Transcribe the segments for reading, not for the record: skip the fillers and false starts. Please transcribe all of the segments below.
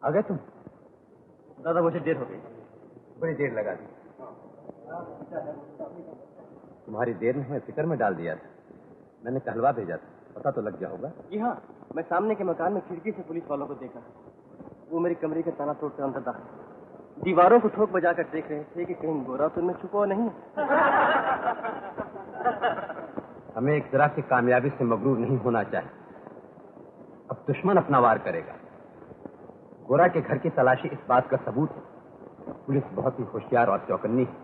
आ गए तुम? दादा मुझे देर हो गई। बड़ी देर लगा दी। तुम्हारी देर ने हमें फिक्र में डाल दिया था। मैंने कहलवा भेजा था, पता तो लग गया होगा। जी हाँ, मैं सामने के मकान में खिड़की से पुलिस वालों को देखा। वो मेरी कमरे के ताला तोड़कर अंदर दाखिल, दीवारों को ठोक बजाकर देख रहे थे कि कहीं गोरा तो उनमें छुपा नहीं। हमें एक तरह की कामयाबी से मगरूर नहीं होना चाहिए। अब दुश्मन अपना वार करेगा। गोरा के घर की तलाशी इस बात का सबूत है। पुलिस बहुत ही होशियार और चौकन्नी है।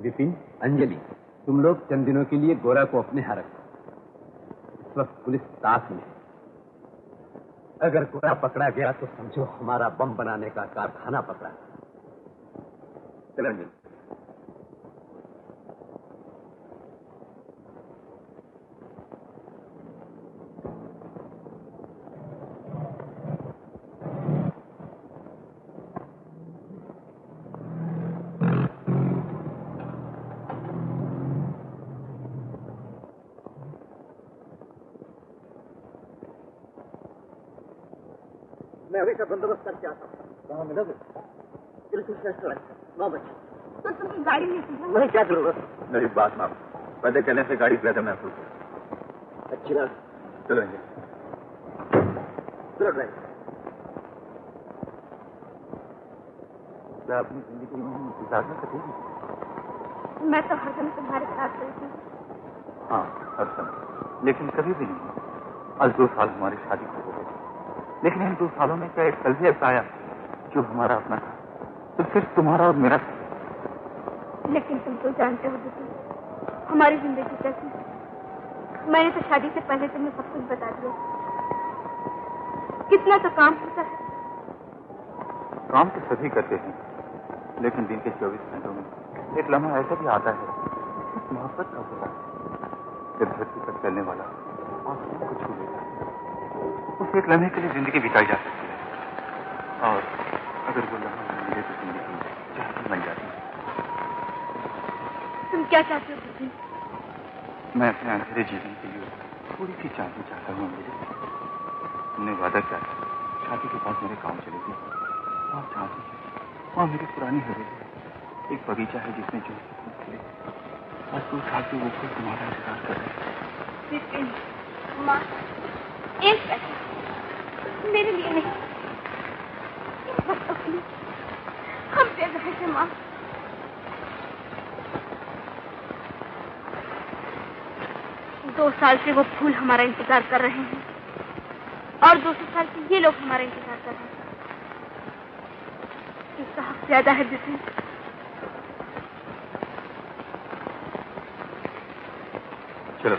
विपिन, अंजलि, तुम लोग चंद दिनों के लिए गोरा को अपने यहाँ रखो। इस वक्त पुलिस ताक में है। अगर गोरा पकड़ा गया तो समझो हमारा बम बनाने का कारखाना पकड़ा। चलो अंजलि। मैं अभी का बंदोबस्त करके आता हूँ। कहाँ मिलोगे? बिल्कुल रेस्टोरेंट 9 बजे। तो तुम गाड़ी में नहीं, क्या जरूरत? मेरी बात मानो, पैदल चलने से गाड़ी बेहतर महसूस हो। अच्छी बात। चलो चलो ड्राइव। क्या अपनी जिंदगी में गुजारना सकेगी? मैं तो हर समय तुम्हारे साथ रहती हूँ। हाँ, हर समय, लेकिन कभी भी नहीं। आज 2 साल हमारी शादी को हो गए, लेकिन इन 2 सालों में क्या एक पल भी ऐसा आया जो हमारा अपना था? तो सिर्फ तुम्हारा और मेरा। लेकिन तुम तो जानते हो दीदी, हमारी जिंदगी कैसी है। मैंने तो शादी से पहले तुम्हें सब कुछ बता दिया। कितना तो काम होता है। काम तो सभी करते हैं, लेकिन दिन के 24 घंटों में एक लम्हा ऐसा भी आता है मोहब्बत का होता है, जब धरती पर चलने वाला आसमान को छू लेता है। उस एक लम्हे के लिए जिंदगी बिताई जा सकती है, और अगर वो लम्हा न मिले तो जिंदगी जहर बन जाती है। तुम क्या चाहते हो दीदी? मैं अपने अंधेरे जीवन के लिए थोड़ी सी चांदनी चाहता हूँ। तुमने वादा किया था शादी के बाद मेरे गाँव चलेगी। वहाँ चांदनी है, वहाँ मेरी पुरानी हवेली, एक बगीचा है जिसमें जो खिले। आज 2 साल से वो फूल तुम्हारा इंतजार कर रहे हैं। माँ, एक पैसे मेरे लिए नहीं, हम बेघर हैं माँ। दो साल से वो फूल हमारा इंतजार कर रहे हैं और 200 साल से ये लोग हमारा इंतजार कर रहे हैं। इसका हक ज्यादा है जिसमें। चलो,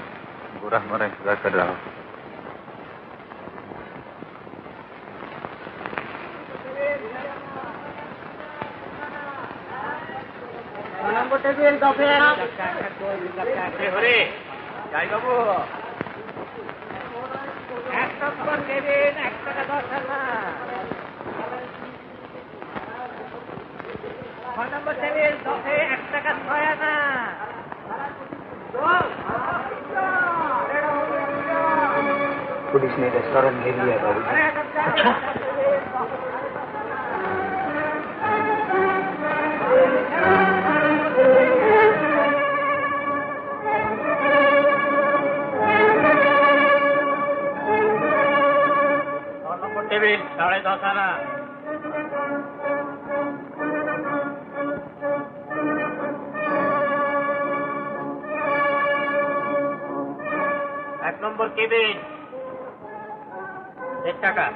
गोरा हमारा इंतजार कर रहा हो। যাই বাবু, এক নম্বর নেবেন, 1 টাকা 10 আনা। 6 নম্বর টেবিল 10-এ 1 টাকা 6 আনা। पुलिस ने रेस्टोरेंट ले लिया है बाबू। अच्छा, टेबिल 10.5 आना। एक नंबर केबिन 1 টাকা।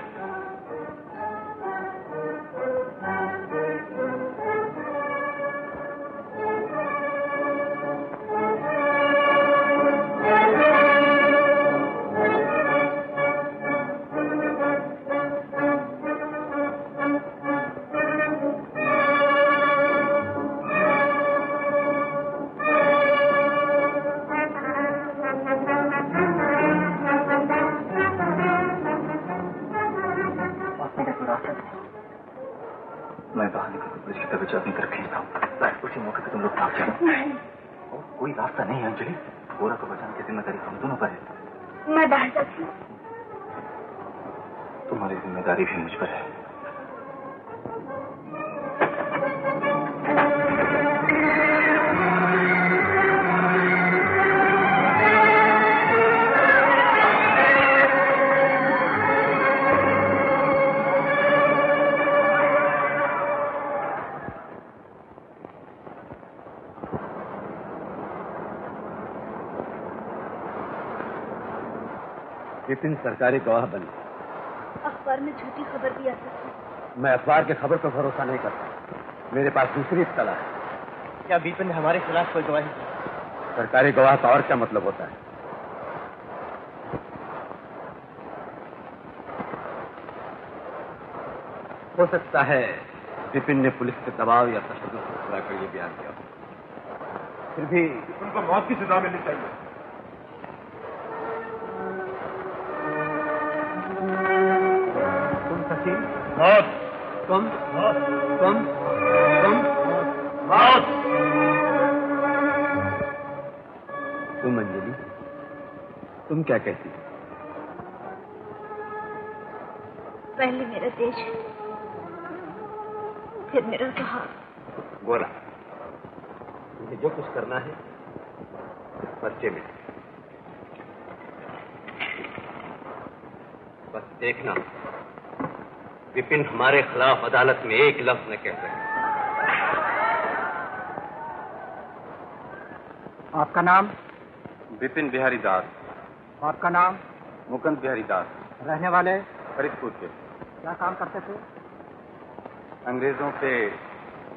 मैं बाहर निकल पुलिस की तबीयत चेकिंग कर भेजता हूँ। उसी मौके पर तुम लोग भाग जाओ। कोई रास्ता नहीं है अंजलि, गोरा को बचाने की जिम्मेदारी हम दोनों पर है। मैं बाहर जाती हूँ। तुम्हारी जिम्मेदारी भी मुझ पर है। विपिन सरकारी गवाह बने। अखबार में झूठी खबर भी आ सकती है। मैं अखबार की खबर पर भरोसा नहीं करता। मेरे पास दूसरी इत्तला है। क्या विपिन ने हमारे खिलाफ कोई गवाही की? सरकारी गवाह का और क्या मतलब होता है? हो सकता है विपिन ने पुलिस के दबाव या तशद्दुद से पूरा कर ये बयान किया। फिर भी उनको मौत की सजा मिलनी चाहिए। तुम सचिन? मौत। तुम? तुम? मौत। तुम अंजलि, तुम क्या कहती? पहले मेरा देश, फिर मेरा सुहाग। गोरा, मुझे जो कुछ करना है पर्चे में, बस देखना विपिन हमारे खिलाफ अदालत में एक लफ्ज न कह सके। आपका नाम? विपिन बिहारी दास। आपका नाम? मुकुंद बिहारी दास। रहने वाले? फरीदपुर के। क्या काम करते थे? अंग्रेजों पे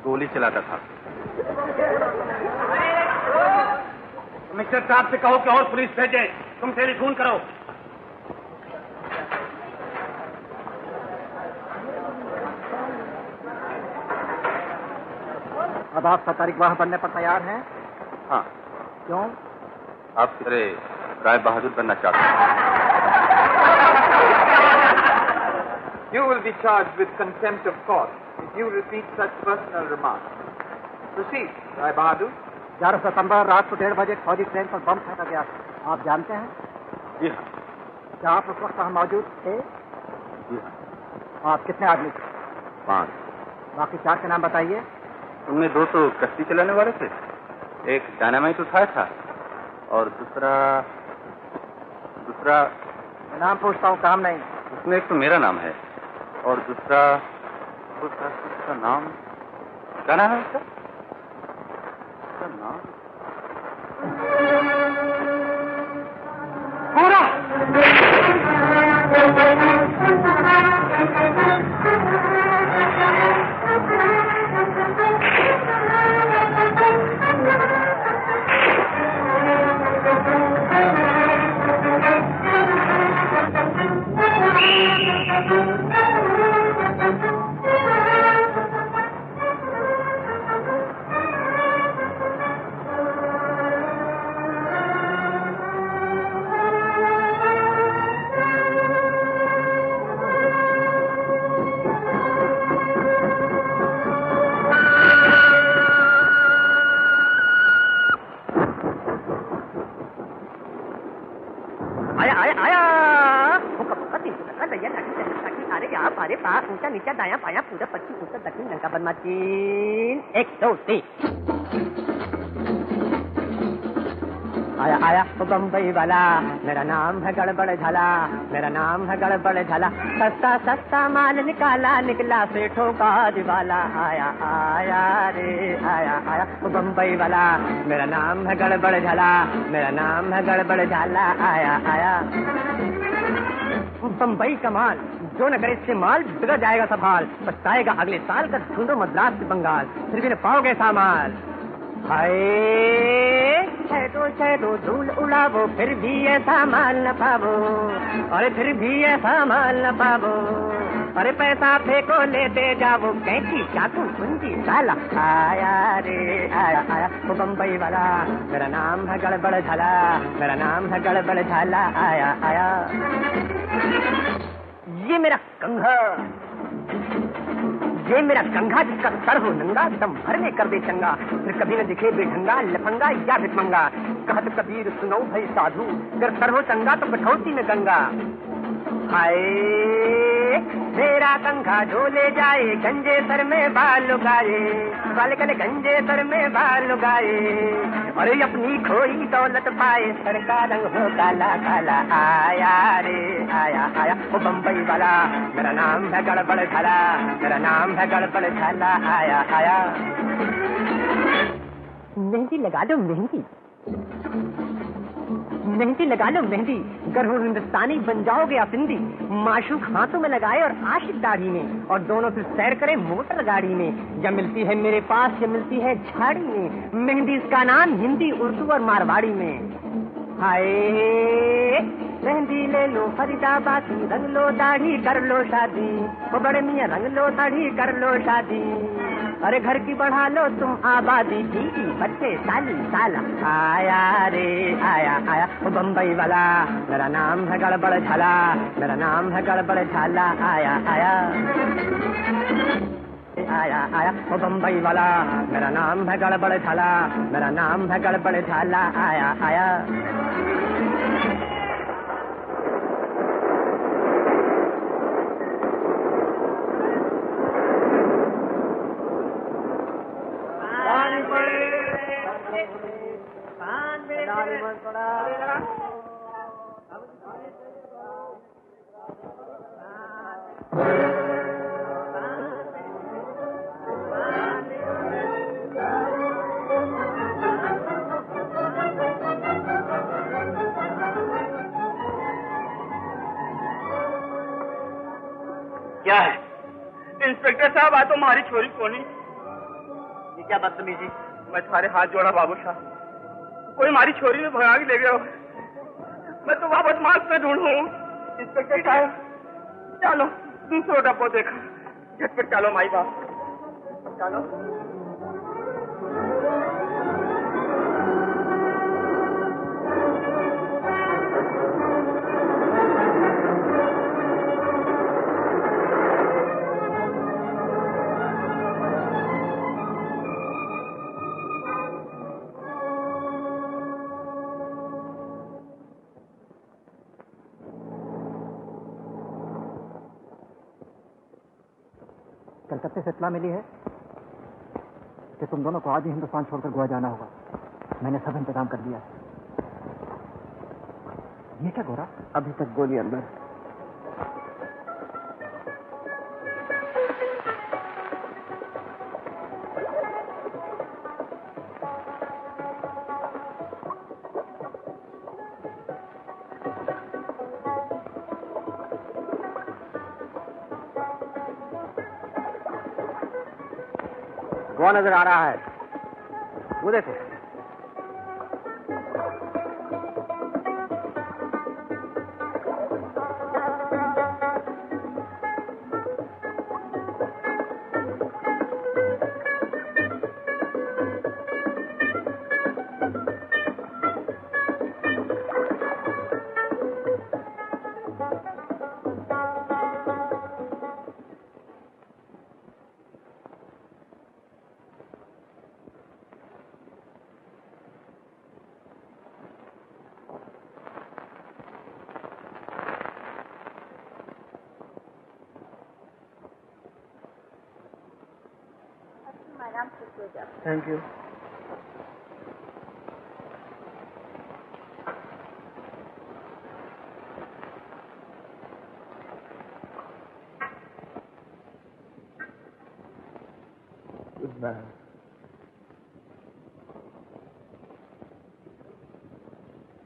गोली चलाता था। मिस्टर साहब से कहो कि और पुलिस भेजे। तुम टेलीफोन करो। अब आप सरकारी गवाह बनने पर तैयार हैं? हाँ। क्यों? आप मेरे राय बहादुर बनना चाहते हैं। You will be charged with contempt of court if you repeat such personal remarks. Proceed, Rai Bahadur. 11 सितंबर रात को 1:30 बजे फौजी ट्रेन पर बम फेंका गया था। आप जानते हैं? जी हाँ। क्या आप उस वक्त वहाँ मौजूद थे? जी हाँ। आप कितने आदमी थे? 5। बाकी 4 के नाम बताइए। उनमें 2 तो कश्ती चलाने वाले थे, एक डायनामाइट उठाया था और दूसरा नाम पूछता हूँ, काम नहीं। उसमें एक तो मेरा नाम है और दूसरा उसका नाम क्या नाम है उसका? नाम पूरा ऊंचा नीचा दाया पाया पूरा पश्चिम उत्तर दक्षिण लंका बर्मा चीन 1 2 3 आया आया बम्बई वाला मेरा नाम है गड़बड़ झाला मेरा नाम है गड़बड़ झाला सस्ता सस्ता माल निकाला निकला सेठों का दिवाला आया आया रे आया आया बम्बई वाला मेरा नाम है गड़बड़ झाला मेरा नाम है गड़बड़ झाला आया आया बम्बई का माल जो न करे इससे माल बिगड़ जाएगा सब हाल पछताएगा अगले साल का ढूंढो मद्रास से बंगाल फिर भी न पाओगे सामाल हाय छेदो धूल उड़ावो फिर भी ऐसा माल न पावो अरे फिर भी ऐसा माल न पावो अरे पैसा फेंको लेते जाओ कैंची चाकू कुंजी साला आया रे आया आया वो बम्बई वाला मेरा नाम है गड़बड़ झाला मेरा नाम है गड़बड़ झाला आया आया ये मेरा कंघा ये मेरा कंघा जिसका सर हो नंगा दम भर में कर दे चंगा फिर कभी न दिखे बेढंगा लफंगा या भिटमंगा कहत कबीर सुनो भाई साधु अगर सर हो चंगा तो कठौती में गंगा हाय मेरा कंघा जो ले जाए गंजे सर में बाल लुगाए बाल गले गंजे सर में बाल लुगाए अरे अपनी खोई दौलत पाए सर का रंग हो काला काला आया रे आया आया वो बम्बई वाला मेरा नाम है गड़बड़ झाला मेरा नाम है गड़बड़ झाला आया आया मेहंदी लगा दो मेहंदी मेहंदी लगा लो मेहंदी, गर हो हिंदुस्तानी बन जाओगे अफिंदी। माशूक हाथों में लगाए और आशिक दाढ़ी में, और दोनों फिर सैर करे मोटर गाड़ी में। जब मिलती है मेरे पास, जब मिलती है झाड़ी में। मेहंदी इसका नाम हिंदी, उर्दू और मारवाड़ी में। हाय मेहंदी ले लो फरीदाबादी, रंग लो दाढ़ी कर लो शादी। वो बड़े मियाँ रंग लो दाढ़ी कर लो शादी। अरे घर की बढ़ा लो तुम आबादी, बीवी बच्चे साली साला। आया रे आया आया वो बम्बई वाला, मेरा नाम है गड़बड़ झाला, मेरा नाम है गड़बड़ झाला। आया आया आया आया वो बम्बई वाला, मेरा नाम है गड़बड़ झाला, मेरा नाम है गड़बड़ झाला। आया आया क्या है इंस्पेक्टर साहब? आ तो हमारी छोरी कोनी। ये क्या बदतमीजी? मैं तुम्हारे हाथ जोड़ा बाबू साहब, कोई हमारी छोरी में भगा के ले गया हो। मैं तो वहाँ बदमाश में ढूंढूं। इंस्पेक्टर साहब चलो दूसरा डब्बो देखा, झटपट चलो माई बाप चलो। कलकत्ते से इत्तला मिली है कि तुम दोनों को आज ही हिंदुस्तान छोड़कर गोवा जाना होगा। मैंने सब इंतजाम कर दिया है। ये क्या गोरा? अभी तक गोली अंदर। वो नजर आ रहा है, वो देखो। Thank you. Goodbye.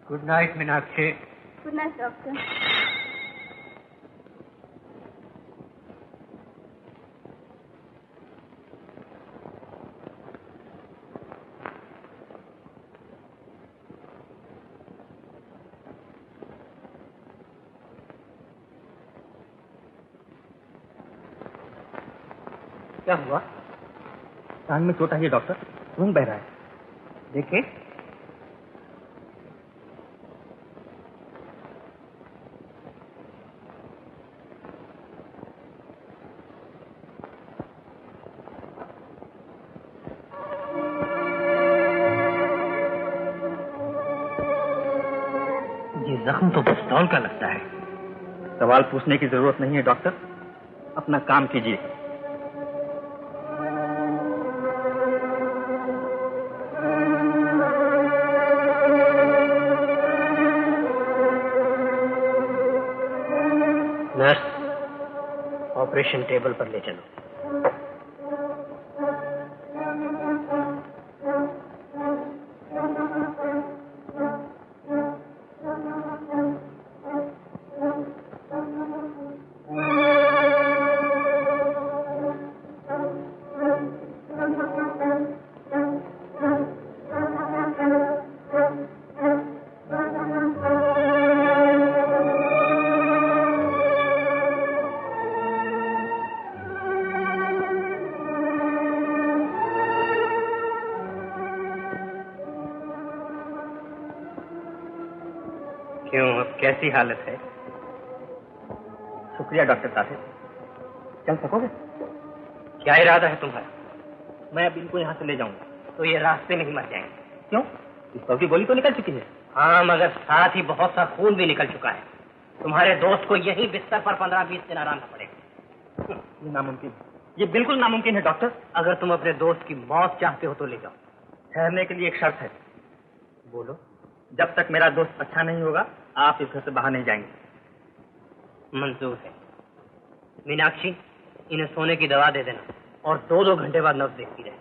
Good night Meenakshi. Good night doctor. क्या हुआ? टांग में चोट आई है डॉक्टर, खून बह रहा है। देखिए। ये जख्म तो पिस्तौल का लगता है। सवाल पूछने की जरूरत नहीं है डॉक्टर, अपना काम कीजिए। नर्स, ऑपरेशन टेबल पर ले चलो। कैसी हालत है? शुक्रिया डॉक्टर साहब। चल सकोगे? क्या इरादा है तुम्हारा? मैं अब इनको यहाँ से ले जाऊंगा तो ये रास्ते में ही मर जाएंगे। क्यों? इस पर की गोली तो निकल चुकी है। हाँ, मगर साथ ही बहुत सा खून भी निकल चुका है। तुम्हारे दोस्त को यही बिस्तर पर 15-20 दिन आराम पड़ेगा। ये नामुमकिन है, ये बिल्कुल नामुमकिन है डॉक्टर। अगर तुम अपने दोस्त की मौत चाहते हो तो ले जाओ। ठहरने के लिए एक शर्त है। बोलो। जब तक मेरा दोस्त अच्छा नहीं होगा आप इस घर से बाहर नहीं जाएंगे। मंजूर है। मीनाक्षी, इन्हें सोने की दवा दे देना और 2-2 घंटे बाद नब्ज देखती रहे।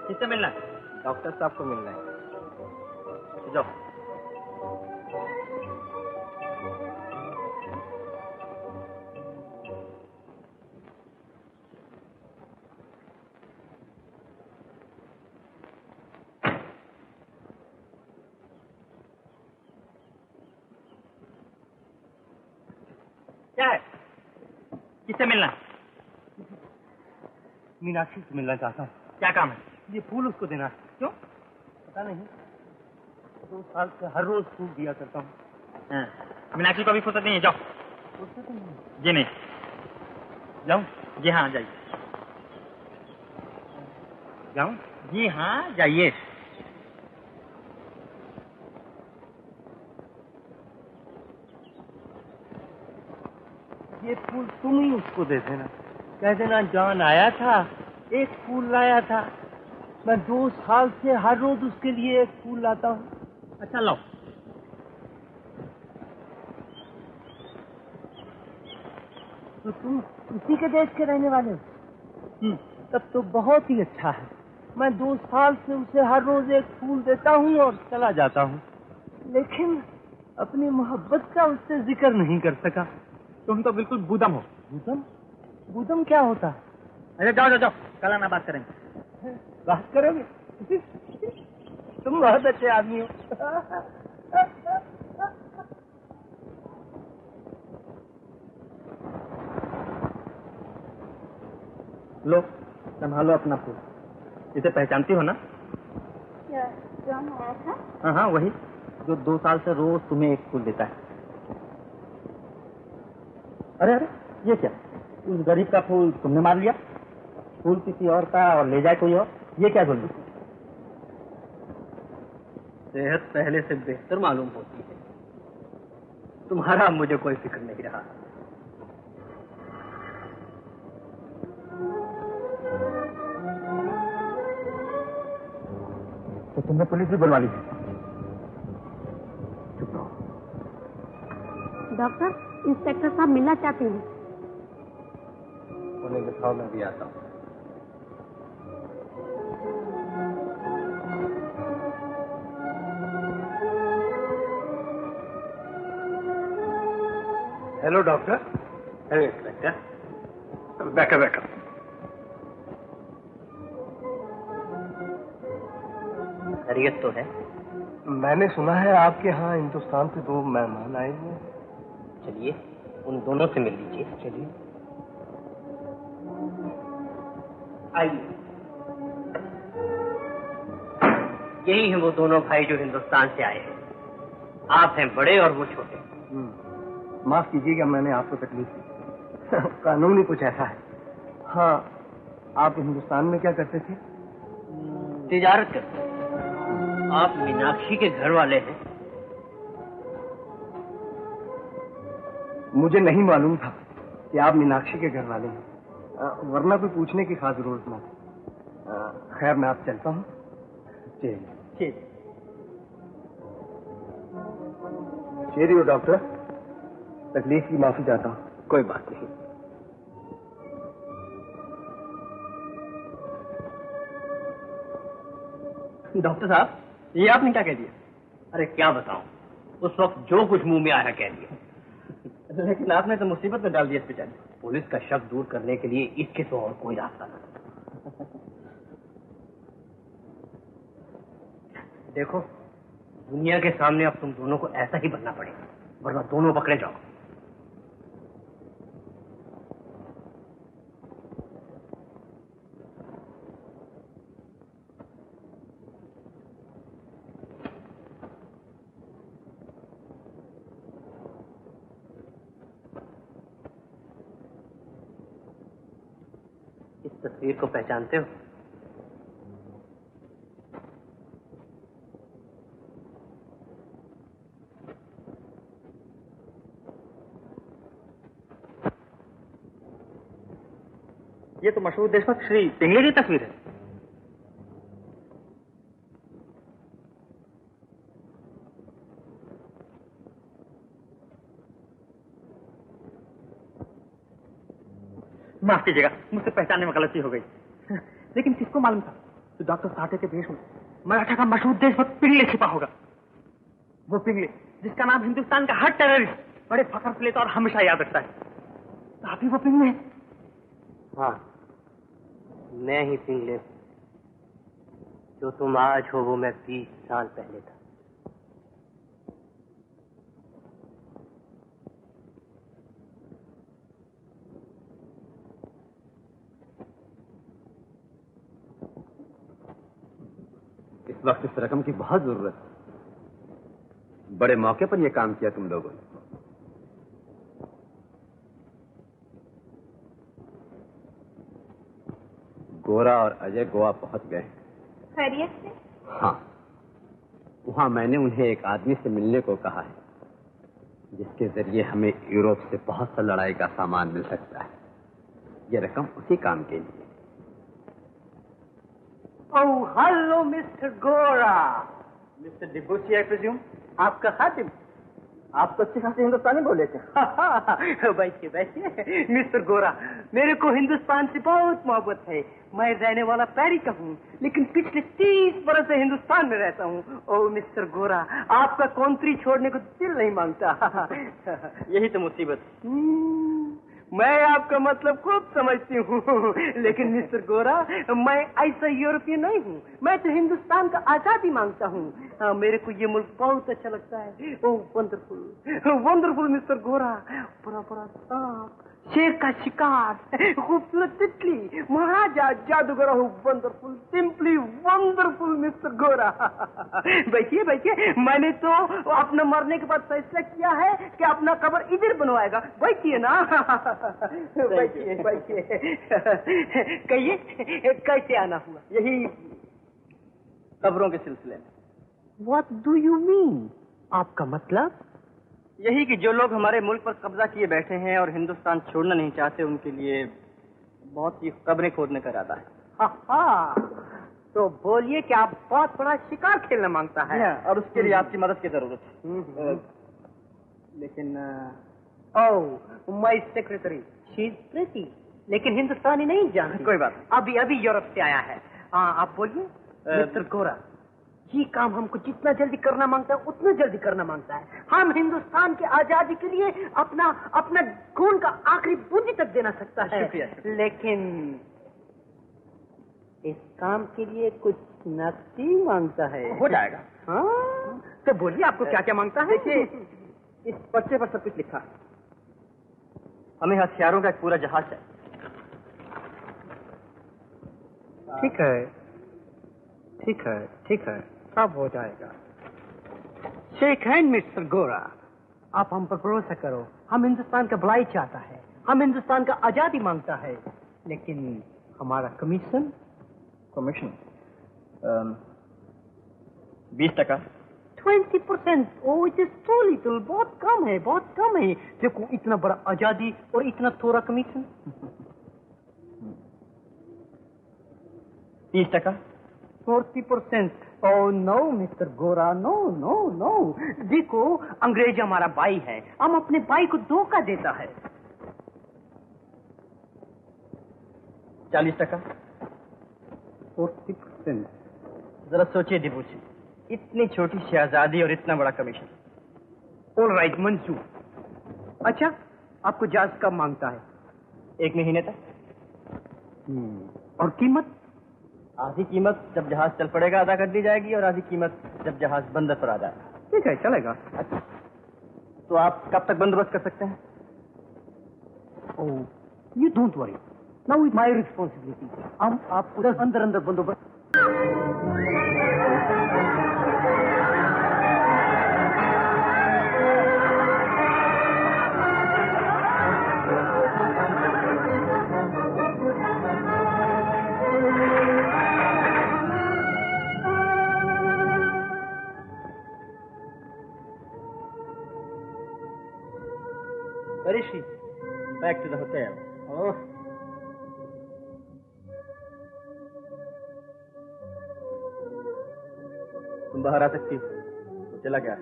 किससे मिलना है? डॉक्टर साहब को मिलना है। जाओ। क्या है? किससे मिलना है? मीनाक्षी से मिलना चाहता हूँ। क्या काम है? ये फूल उसको देना है। क्यों? पता नहीं, 2 साल से हर रोज फूल दिया करता हूँ। मीनाक्षी को अभी फुर्सत नहीं है। जाओ। फुर्सत नहीं? जी नहीं। जाऊँ? जी हाँ, जाइए। जाऊँ? जी हाँ, जाइए। ये फूल तुम ही उसको दे देना। कह देना जॉन आया था, एक फूल लाया था। मैं 2 साल से हर रोज उसके लिए एक फूल लाता हूँ। अच्छा लो। तो तुम उसी के देश के रहने वाले हो? तब तो बहुत ही अच्छा है। मैं 2 साल से उसे हर रोज एक फूल देता हूँ और चला जाता हूँ, लेकिन अपनी मोहब्बत का उससे जिक्र नहीं कर सका। तुम तो बिल्कुल बूदम हो। बूदम? बूदम क्या होता है? अरे जाओ जाओ जाओ, कल आना बात करेंगे। बात करोगे? तुम बहुत अच्छे आदमी हो। लो, संभालो अपना फूल। इसे पहचानती हो ना? क्या जॉन आया था? हाँ हाँ, वही जो 2 साल से रोज तुम्हें एक फूल देता है। अरे अरे, ये क्या? उस गरीब का फूल तुमने मार लिया? फूल किसी और का और ले जाए कोई और? ये क्या जुल्म? सेहत पहले से बेहतर मालूम होती है। तुम्हारा मुझे कोई फिक्र नहीं रहा। तो तुमने पुलिस भी बुलवा ली? चुप रहो। डॉक्टर, इंस्पेक्टर साहब मिलना चाहते हैं। उन्हें दिखाओ, मैं भी आता हूँ। Hello doctor. Hello inspector. बैठो बैठो। खैरियत तो है? मैंने सुना है आपके यहाँ हिंदुस्तान से 2 मेहमान आए हुए। चलिए, उन दोनों से मिल लीजिए। चलिए। आइए। यही हैं वो दोनों भाई जो हिंदुस्तान से आए हैं। आप हैं बड़े और वो छोटे। माफ कीजिएगा, मैंने आपको तकलीफ दी। कानून ही कुछ ऐसा है। हाँ, आप हिंदुस्तान में क्या करते थे? तिजारत करते। आप मीनाक्षी के घर वाले हैं? मुझे नहीं मालूम था कि आप मीनाक्षी के घर वाले हैं, वरना कोई पूछने की खास जरूरत ना थी। खैर, मैं आप चलता हूँ। ठीक। चेरियो डॉक्टर, तकलीफ की माफी चाहता हूँ। कोई बात नहीं। डॉक्टर साहब, ये आपने क्या कह दिया? अरे क्या बताऊं, उस वक्त जो कुछ मुंह में आया कह दिया। लेकिन आपने तो मुसीबत में डाल दिया इस बेचारे। पुलिस का शक दूर करने के लिए इसके तो और कोई रास्ता नहीं। देखो, दुनिया के सामने अब तुम दोनों को ऐसा ही बनना पड़ेगा, वरना दोनों पकड़े जाओ। इस तस्वीर को पहचानते हो? ये तो मशहूर देशभक्त श्री पिंगले की तस्वीर है। माफ कीजिएगा, मुझसे पहचानने में गलती हो गई। लेकिन किसको मालूम था तो डॉक्टर साठे के भेष में मराठा का मशहूर देशभक्त पिंगले छिपा होगा। वो पिंगले जिसका नाम हिंदुस्तान का हर टेररिस्ट बड़े फख्र से लेता और हमेशा याद रखता है। तो आप ही वो पिंगले हैं? हाँ, मैं ही पिंगले। जो तुम आज हो वो मैं 20 साल पहले था। इस वक्त इस रकम की बहुत जरूरत है। बड़े मौके पर यह काम किया तुम लोगों ने। गोरा और अजय गोवा पहुंच गए। खैरियत से? हाँ, वहां मैंने उन्हें एक आदमी से मिलने को कहा है, जिसके जरिए हमें यूरोप से बहुत सा लड़ाई का सामान मिल सकता है। यह रकम उसी काम के लिए। ओह, हेलो मिस्टर गोरा। मिस्टर डिबूची, आई प्रिज्यूम आपका खातिम। आप तो अच्छी खासी हिंदुस्तानी बोले थे। बैठिए बैठिए। मिस्टर गोरा, मेरे को हिंदुस्तान से बहुत मोहब्बत है। मैं रहने वाला पेरिस का हूँ, लेकिन पिछले 30 बरस से हिंदुस्तान में रहता हूँ। ओह मिस्टर गोरा, आपका कंट्री छोड़ने को दिल नहीं मांगता। यही तो मुसीबत। मैं आपका मतलब खूब समझती हूँ, लेकिन मिस्टर गोरा, मैं ऐसा यूरोपियन नहीं हूँ। मैं तो हिंदुस्तान का आजादी मांगता हूँ। मेरे को ये मुल्क बहुत अच्छा लगता है। ओह वंडरफुल वंडरफुल मिस्टर गोरा। बड़ा बड़ा सांप, शेर का शिकार, खूबसूरत तितली, महाराजा, जादूगर। वंडरफुल, सिंपली वंडरफुल मिस्टर गोरा। बैठिए बैठिए। मैंने तो अपना मरने के बाद फैसला किया है कि अपना कब्र इधर बनवाएगा। बैठिए ना। बैठिए बैठिए। कहिए कैसे आना हुआ? यही कब्रों के सिलसिले में। What do you mean? आपका मतलब? यही कि जो लोग हमारे मुल्क पर कब्जा किए बैठे हैं और हिंदुस्तान छोड़ना नहीं चाहते, उनके लिए बहुत सी कब्रें खोदने का इरादा है। तो बोलिए कि आप बहुत बड़ा शिकार खेलना मांगता है और उसके लिए आपकी मदद की जरूरत है। लेकिन oh my secretary, she is pretty, लेकिन हिंदुस्तानी नहीं जानती। कोई बात, अभी अभी यूरोप से आया है। आप बोलिए मिस्टर गोरा। ये काम हमको जितना जल्दी करना मांगता है उतना जल्दी करना मांगता है। हम हिंदुस्तान की आजादी के लिए अपना अपना खून का आखिरी बूंद तक देना सकता है। शुक्रिया। लेकिन इस काम के लिए कुछ नकदी मांगता है। हो जाएगा। हाँ, तो बोलिए आपको क्या क्या मांगता है? देखिए, इस पर्चे पर सब कुछ लिखा है। हमें हथियारों का एक पूरा जहाज है। ठीक है ठीक है ठीक है, सब हो जाएगा। शेख हैंड मिस्टर गोरा। आप हम पर भरोसा करो। हम हिंदुस्तान का भलाई चाहता है, हम हिंदुस्तान का आजादी मांगता है, लेकिन हमारा commission 20%। 20%? Oh it is too little, बहुत कम है, बहुत कम है। देखो, इतना बड़ा आजादी और इतना थोड़ा कमीशन। 30%। 40%। ओह नो मिस्टर गोरा, नो नो नो। देखो, अंग्रेज हमारा भाई है, हम अपने भाई को धोखा देता है। 40%। 40%। जरा सोचिए डिबूची, इतनी छोटी शहजादी और इतना बड़ा कमीशन। ऑल राइट, मंजूर। अच्छा, आपको जहाज कब मांगता है? 1 महीने तक। और कीमत? आधी कीमत जब जहाज चल पड़ेगा अदा कर दी जाएगी और आधी कीमत जब जहाज बंदर पर आ जाएगा। ठीक है, चलेगा। अच्छा, तो आप कब तक बंदोबस्त कर सकते हैं? Oh, you don't worry, now it my responsibility. हम आपको अंदर अंदर बंदोबस्त। Where is she? Back to the hotel. Oh. तुम बाहर आ सकती हो। तो चला गया।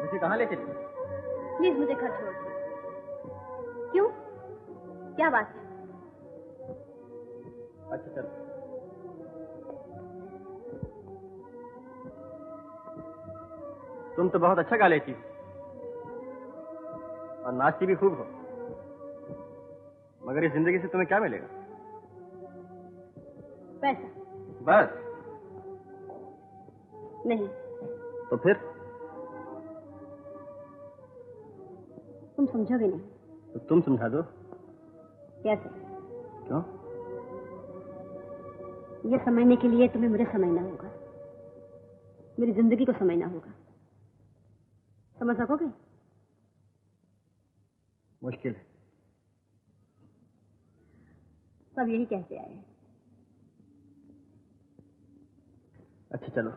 मुझे कहाँ ले चली? प्लीज मुझे घर छोड़ दो। क्यों? क्या बात है? अच्छा चलो। तुम तो बहुत अच्छा गा लेती हो और नाचती भी खूब हो, मगर इस जिंदगी से तुम्हें क्या मिलेगा? पैसा। बस? नहीं। तो फिर? तुम समझोगे नहीं। तो तुम समझा दो। कैसे? क्यों? ये समझने के लिए तुम्हें मुझे समझना होगा, मेरी जिंदगी को समझना होगा। समझ सकोगे? मुश्किल है। सब यही कहते आए हैं। अच्छा चलो।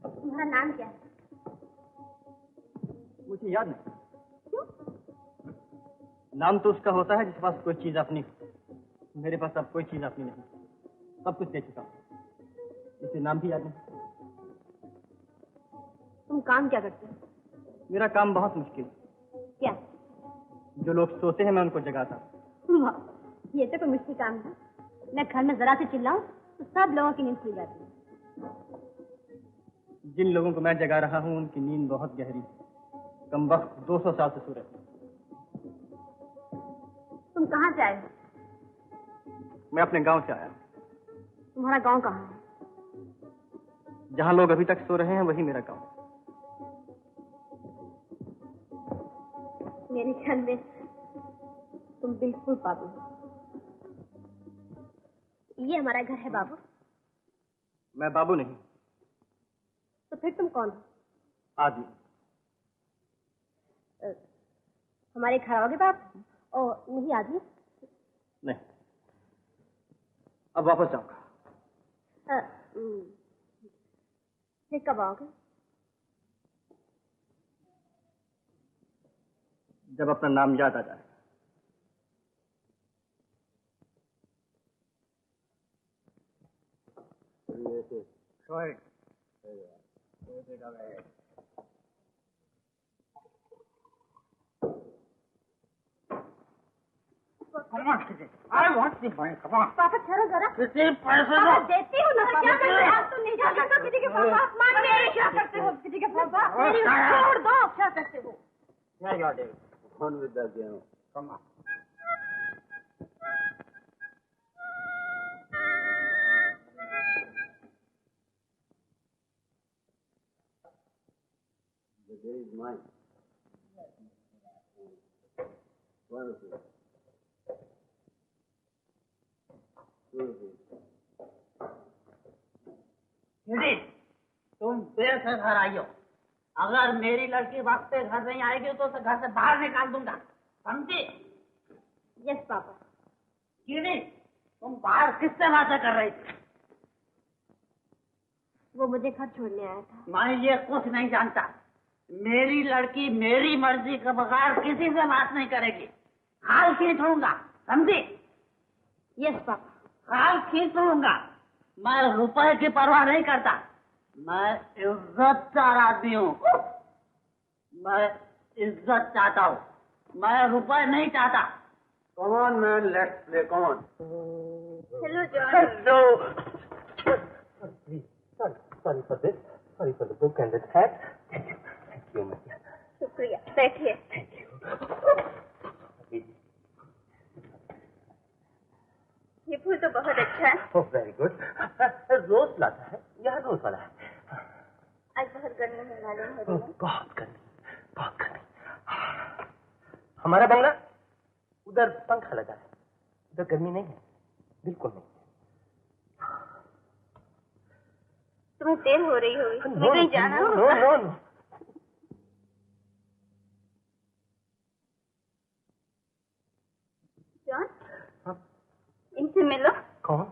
तुम्हारा नाम क्या है? मुझे याद नहीं। क्यों? नाम तो उसका होता है जिसके पास कोई चीज अपनी। मेरे पास अब कोई चीज अपनी नहीं, सब कुछ दे चुका हूं, इसे नाम भी याद नहीं। तुम काम क्या करते हो? मेरा काम बहुत मुश्किल। क्या? जो लोग सोते हैं मैं उनको जगाता। वाह, ये तो कोई मुश्किल काम है। मैं घर में जरा से चिल्लाऊं तो सब लोगों की नींद खुल जाती है। जिन लोगों को मैं जगा रहा हूं उनकी नींद बहुत गहरी, कम वक्त 200 साल से सो रहे। तुम कहाँ से आए हो? मैं अपने गांव से आया। तुम्हारा गांव कहाँ है? जहां लोग अभी तक सो रहे हैं वही मेरा गांव। मेरे ख्याल में तुम बिल्कुल बाबू हो। ये हमारा घर है बाबू। मैं बाबू नहीं। तो फिर तुम कौन हो? आदमी। हमारे घर आओगे बाप? ओ नहीं आदमी। नहीं, अब वापस जाऊंगा। फिर कब आओगे? जब अपना नाम याद आ जाए। I want the money. Come on. पापा ठहरो जरा। किसी पैसे पापा देती हूँ ना। क्या कर रहे हो? आप तो नहीं जा सकते किसी के पास। मान मेरे क्या करते हो किसी के पास? मेरी छोड़ दो। क्या करते हो? Yeah, you're David. On with that game. Come on. The day is mine. Wonderful. तुम देर से घर आई हो। अगर मेरी लड़की वक्त पे घर नहीं आएगी तो उसे घर से बाहर निकाल दूंगा, समझी? Yes papa. कीड़ी, तुम बाहर किससे बातें कर रही थी? वो मुझे घर छोड़ने आया था। मैं ये कुछ नहीं जानता। मेरी लड़की मेरी मर्जी के बगैर किसी से बात नहीं करेगी। खाल खींच लूंगा, समझी? Yes papa. खाल खींच लूंगा। मैं रुपए की परवाह नहीं करता। मैं इज्जतदार आदमी हूँ। मैं इज्जत चाहता हूँ, मैं रुपए नहीं चाहता। Come on, man, let's play. Come on. Hello John. Sorry for this. Sorry for the book and the hat. क्यों मैया? शुक्रिया, बैठिए। Thank you. ये फूल तो बहुत अच्छा है। Oh very good. रोज लाता है, यह रोज वाला है। आज बहुत गर्मी है मालूम हो रही है। बहुत गर्मी, बहुत गर्मी। हमारा बंगला उधर पंखा लगा है, उधर गर्मी नहीं है, बिल्कुल नहीं। तुम्हें देर हो रही होगी, तुम्हें कहीं जाना हो? No no no. जॉन, इनसे मिलो। कौन?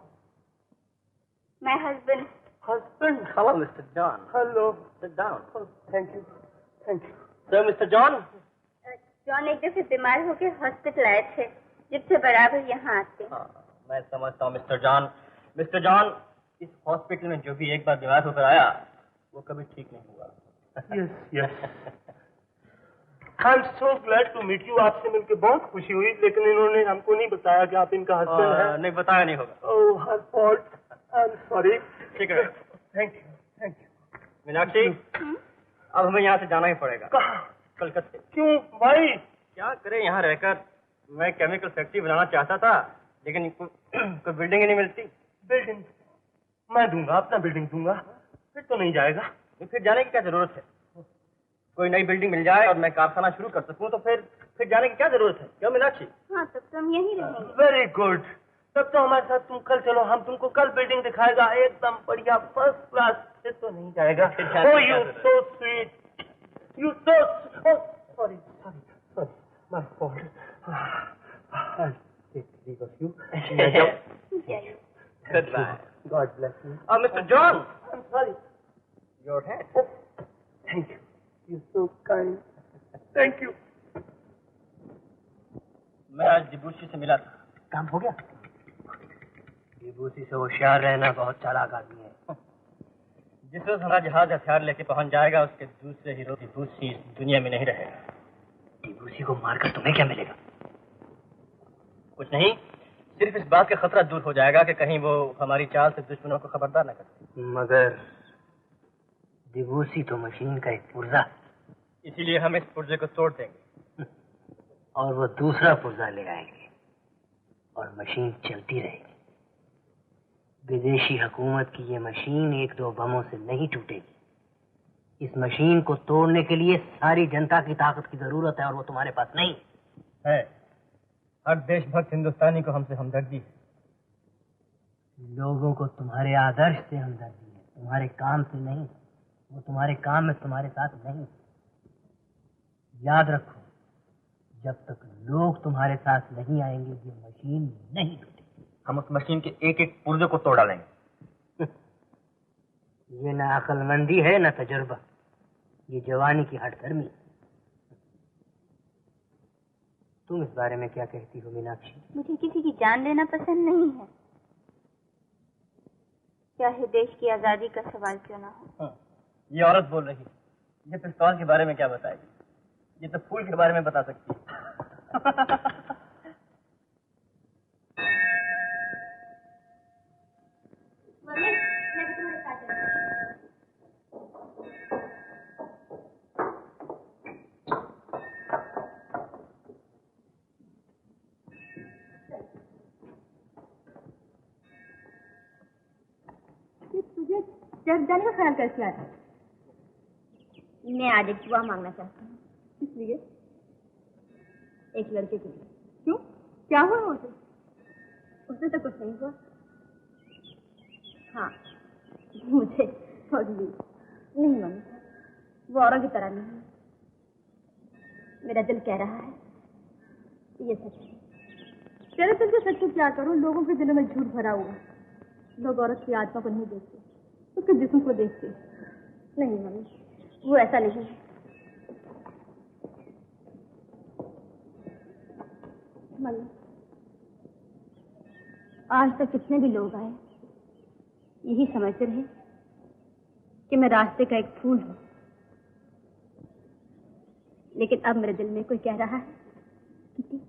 My husband. Husband? Hello mister John. Hello. Sit down. Thank you, thank you. Sir mister John. John एक दफे बीमार होकर हॉस्पिटल आए थे, जिससे बराबर यहाँ आते। मैं समझता हूँ मिस्टर जॉन। मिस्टर जॉन, इस हॉस्पिटल में जो भी एक बार बीमार होकर आया वो कभी ठीक नहीं हुआ। Yes yes. I am so glad to meet you. आपसे मिलकर बहुत खुशी हुई, लेकिन इन्होंने हमको नहीं बताया कि आप इनका हस्बैंड हैं। नहीं बताया नहीं होगा। Oh her fault, I am sorry. ठीक है, thank you, thank you. Meenakshi, अब हमें यहाँ से जाना ही पड़ेगा। कहाँ? कलकत्ते। क्यों भाई? क्या करें यहाँ रहकर? मैं केमिकल फैक्ट्री बनाना चाहता था, लेकिन कोई बिल्डिंग ही नहीं मिलती। बिल्डिंग मैं दूंगा, अपना बिल्डिंग दूंगा। फिर तो नहीं जाएगा। फिर जाने की क्या जरूरत है? कोई नई बिल्डिंग मिल जाए और मैं कारखाना शुरू कर सकूं तो फिर जाने की क्या जरूरत है? क्यों मीनाक्षी? हाँ, तब तो हम यहीं रहेंगे। Very good. तब तो हमारे साथ तुम कल चलो, हम तुमको कल बिल्डिंग दिखाएगा, एकदम बढ़िया फर्स्ट क्लास। फिर तो नहीं जाएगा। Oh you so sweet, you so. Sorry sorry sorry, my fault. I take leave of you. Goodbye. God bless you. Mr. John. I'm sorry. Your hat. Oh, thank you. You're so kind. Thank you. मैं आज डिबूसी से मिला था। काम हो गया? डिबूसी से होशियार रहना बहुत चालाक आदमी है। जिस रोज हमारा जहाज हथियार लेके पहुंच जाएगा, उसके दूसरे हीरो डिबूसी इस दुनिया में नहीं रहेगा। डिबूसी को मारकर तुम्हें क्या मिलेगा? कुछ नहीं, सिर्फ इस बात का खतरा दूर हो जाएगा कि कहीं वो हमारी चाल से दुश्मनों को खबरदार न करे। मगर डिबूसी तो मशीन का एक पुर्जा, इसीलिए हम इस पुर्जे को तोड़ देंगे और वो दूसरा पुर्जा ले आएंगे और मशीन चलती रहेगी। विदेशी हुकूमत की ये मशीन एक दो बमों से नहीं टूटेगी। इस मशीन को तोड़ने के लिए सारी जनता की ताकत की जरूरत है, और वो तुम्हारे पास नहीं है। हर देशभक्त हिंदुस्तानी को हमसे हमदर्दी है। लोगों को तुम्हारे आदर्श से हमदर्दी है, तुम्हारे काम से नहीं। वो तुम्हारे काम में तुम्हारे साथ नहीं। याद रखो, जब तक लोग तुम्हारे साथ नहीं आएंगे ये मशीन नहीं टूटेगी। हम उस मशीन के एक एक पुर्जे को तोड़ डालेंगे। ये न अक्लमंदी है न तजुर्बा, ये जवानी की हठधर्मी। तुम इस बारे में क्या कहती हो मीनाक्षी? मुझे किसी की जान लेना पसंद नहीं है, चाहे देश की आजादी का सवाल क्यों ना हो। ये औरत बोल रही है। ये पिस्तौल के बारे में क्या बताएगी? ये तो फूल के बारे में बता सकती है। तुझे चर्च जाने का ख्याल कैसे आया? मैं आज एक दुआ मांगना चाहती हूँ। किस लिए? एक लड़के के लिए। क्यों? क्या हुआ उसे? उससे तो कुछ नहीं हुआ। हाँ, मुझे नहीं मम्मी, वो औरों की तरह नहीं है। मेरा दिल कह रहा है ये सच है। तेरे दिल से सच को क्या करूं? लोगों के दिलों में झूठ भरा हुआ। लोग औरत की आत्मा को नहीं देखते, उसके जिस्म को देखते। नहीं मम्मी, वो ऐसा नहीं है। मम्मी, आज तक कितने भी लोग आए यही समझते रहे कि मैं रास्ते का एक फूल हूं, लेकिन अब मेरे दिल में कोई कह रहा है कि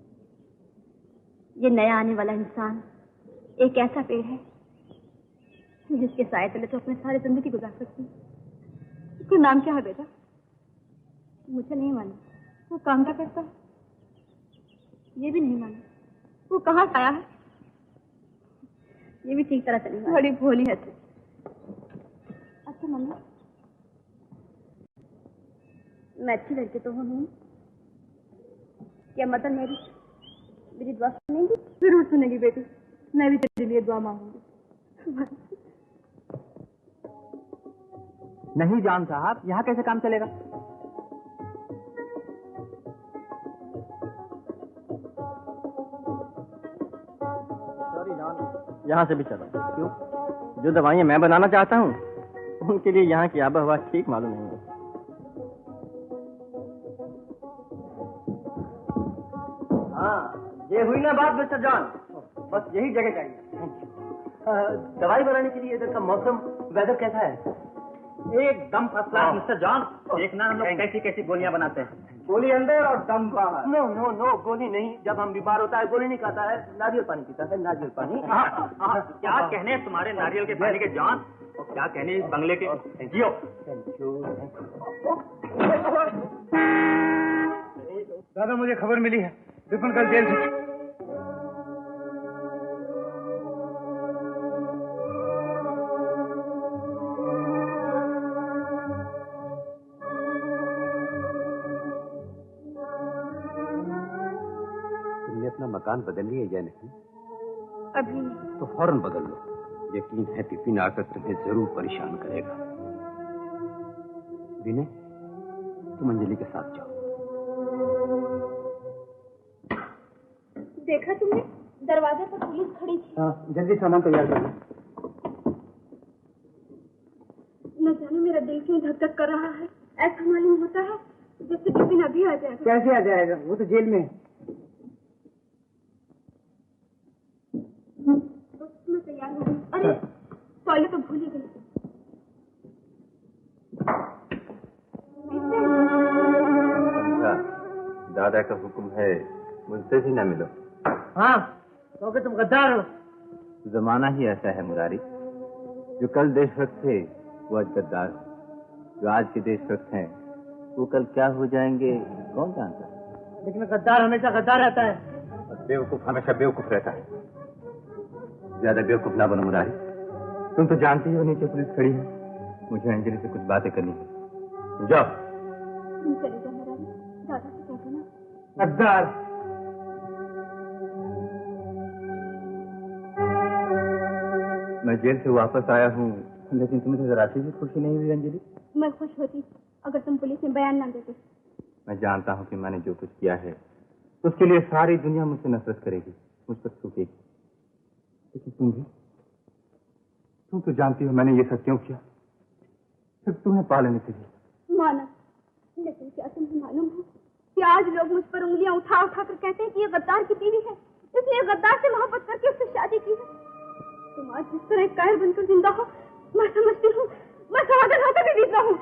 ये नया आने वाला इंसान एक ऐसा पेड़ है जिसके साए तले तो अपने सारी जिंदगी गुजार सकती हूँ। उसका नाम क्या है बेटा? मुझे नहीं मालूम वो काम क्या करता है, ये भी नहीं मालूम वो कहाँ से आया है, ये भी ठीक तरह से नहीं मालूम। बड़ी भोली है तू। अच्छा मम्मी, मैं अच्छी लड़की तो हूँ नहीं, क्या मदन मेरी दुआ सुनेगी? जरूर सुनेगी बेटी, मैं भी तेरे लिए दुआ मांगूंगी। नहीं जान साहब, यहाँ कैसे काम चलेगा? सॉरी जान, यहाँ से भी चलो। क्यों? जो दवाइयाँ मैं बनाना चाहता हूँ उनके लिए यहाँ की आबोहवा ठीक मालूम नहीं है। हाँ, ये हुई ना बात मिस्टर जॉन, बस यही जगह चाहिए। दवाई बनाने के लिए इधर का मौसम, वेदर कैसा है? एकदम फर्स्ट क्लास मिस्टर जॉन। देखना हम लोग कैसी कैसी गोलियां बनाते हैं, गोली अंदर और दम बाहर। नो नो नो, गोली नहीं। जब हम बीमार होता है गोली नहीं खाता है, नारियल पानी पीता है, नारियल पानी। क्या कहने तुम्हारे नारियल के पानी के जॉन, और क्या कहने इस बंगले के जियो। दादा मुझे खबर मिली है, विपिन कल जेल से। तुमने अपना मकान बदल लिया या नहीं? अभी नहीं। तो फौरन बदल लो, यकीन है टिफिन आकर तुम्हें जरूर परेशान करेगा। विनय, तुम अंजलि के साथ जाओ। देखा तुमने, दरवाजे पर पुलिस खड़ी थी। हाँ, जल्दी सामान तैयार कर लो। न जाने मेरा दिल क्यों धक धक कर रहा है, ऐसा मालूम होता है जैसे टिफिन अभी आ जाएगा। कैसे आ जाएगा, वो तो जेल में है। मैं तैयार हूँ। अरे टॉयलेट तो भूल ही गई। दादा का हुक्म है, मुझसे भी न मिलो। हाँ, क्योंकि तुम गद्दार हो। जमाना ही ऐसा है मुरारी, जो कल देशभक्त थे वो आज गद्दार, जो आज के देशभक्त हैं वो कल क्या हो जाएंगे कौन जानता है। लेकिन गद्दार हमेशा गद्दार रहता है। और बेवकूफ हमेशा बेवकूफ रहता है। ज्यादा बेवकूफ ना बनो मुरारी। तुम तो जानती हो नीचे पुलिस खड़ी है, मुझे अंजलि से कुछ बातें करनी है। जाओ। तुम चले जाओ मुरारी, दादा से कह देना। गद्दार। मैं जेल से वापस आया हूँ, लेकिन तुम्हें जरा सी भी खुशी नहीं हुई अंजलि? मैं खुश होती अगर तुम पुलिस में बयान ना देते। मैं जानता हूँ कि मैंने जो कुछ किया है उसके लिए सारी दुनिया मुझसे नफरत करेगी, मुझ पर थूकेगी, लेकिन तुम तो जानती हो मैंने ये सब क्यों किया, सिर्फ तुम्हें पालने के लिए। माना, लेकिन क्या तुम्हें मालूम है कि आज लोग मुझ पर उंगलियां उठा उठा कर कहते हैं कि ये गद्दार की बीवी है, इसलिए गद्दार से मोहब्बत करके उससे शादी की है। तुम आज जिस तरह कायर बनकर जिंदा हो, मैं समझती हूँ मैं समाधान होकर भी जीता हूँ।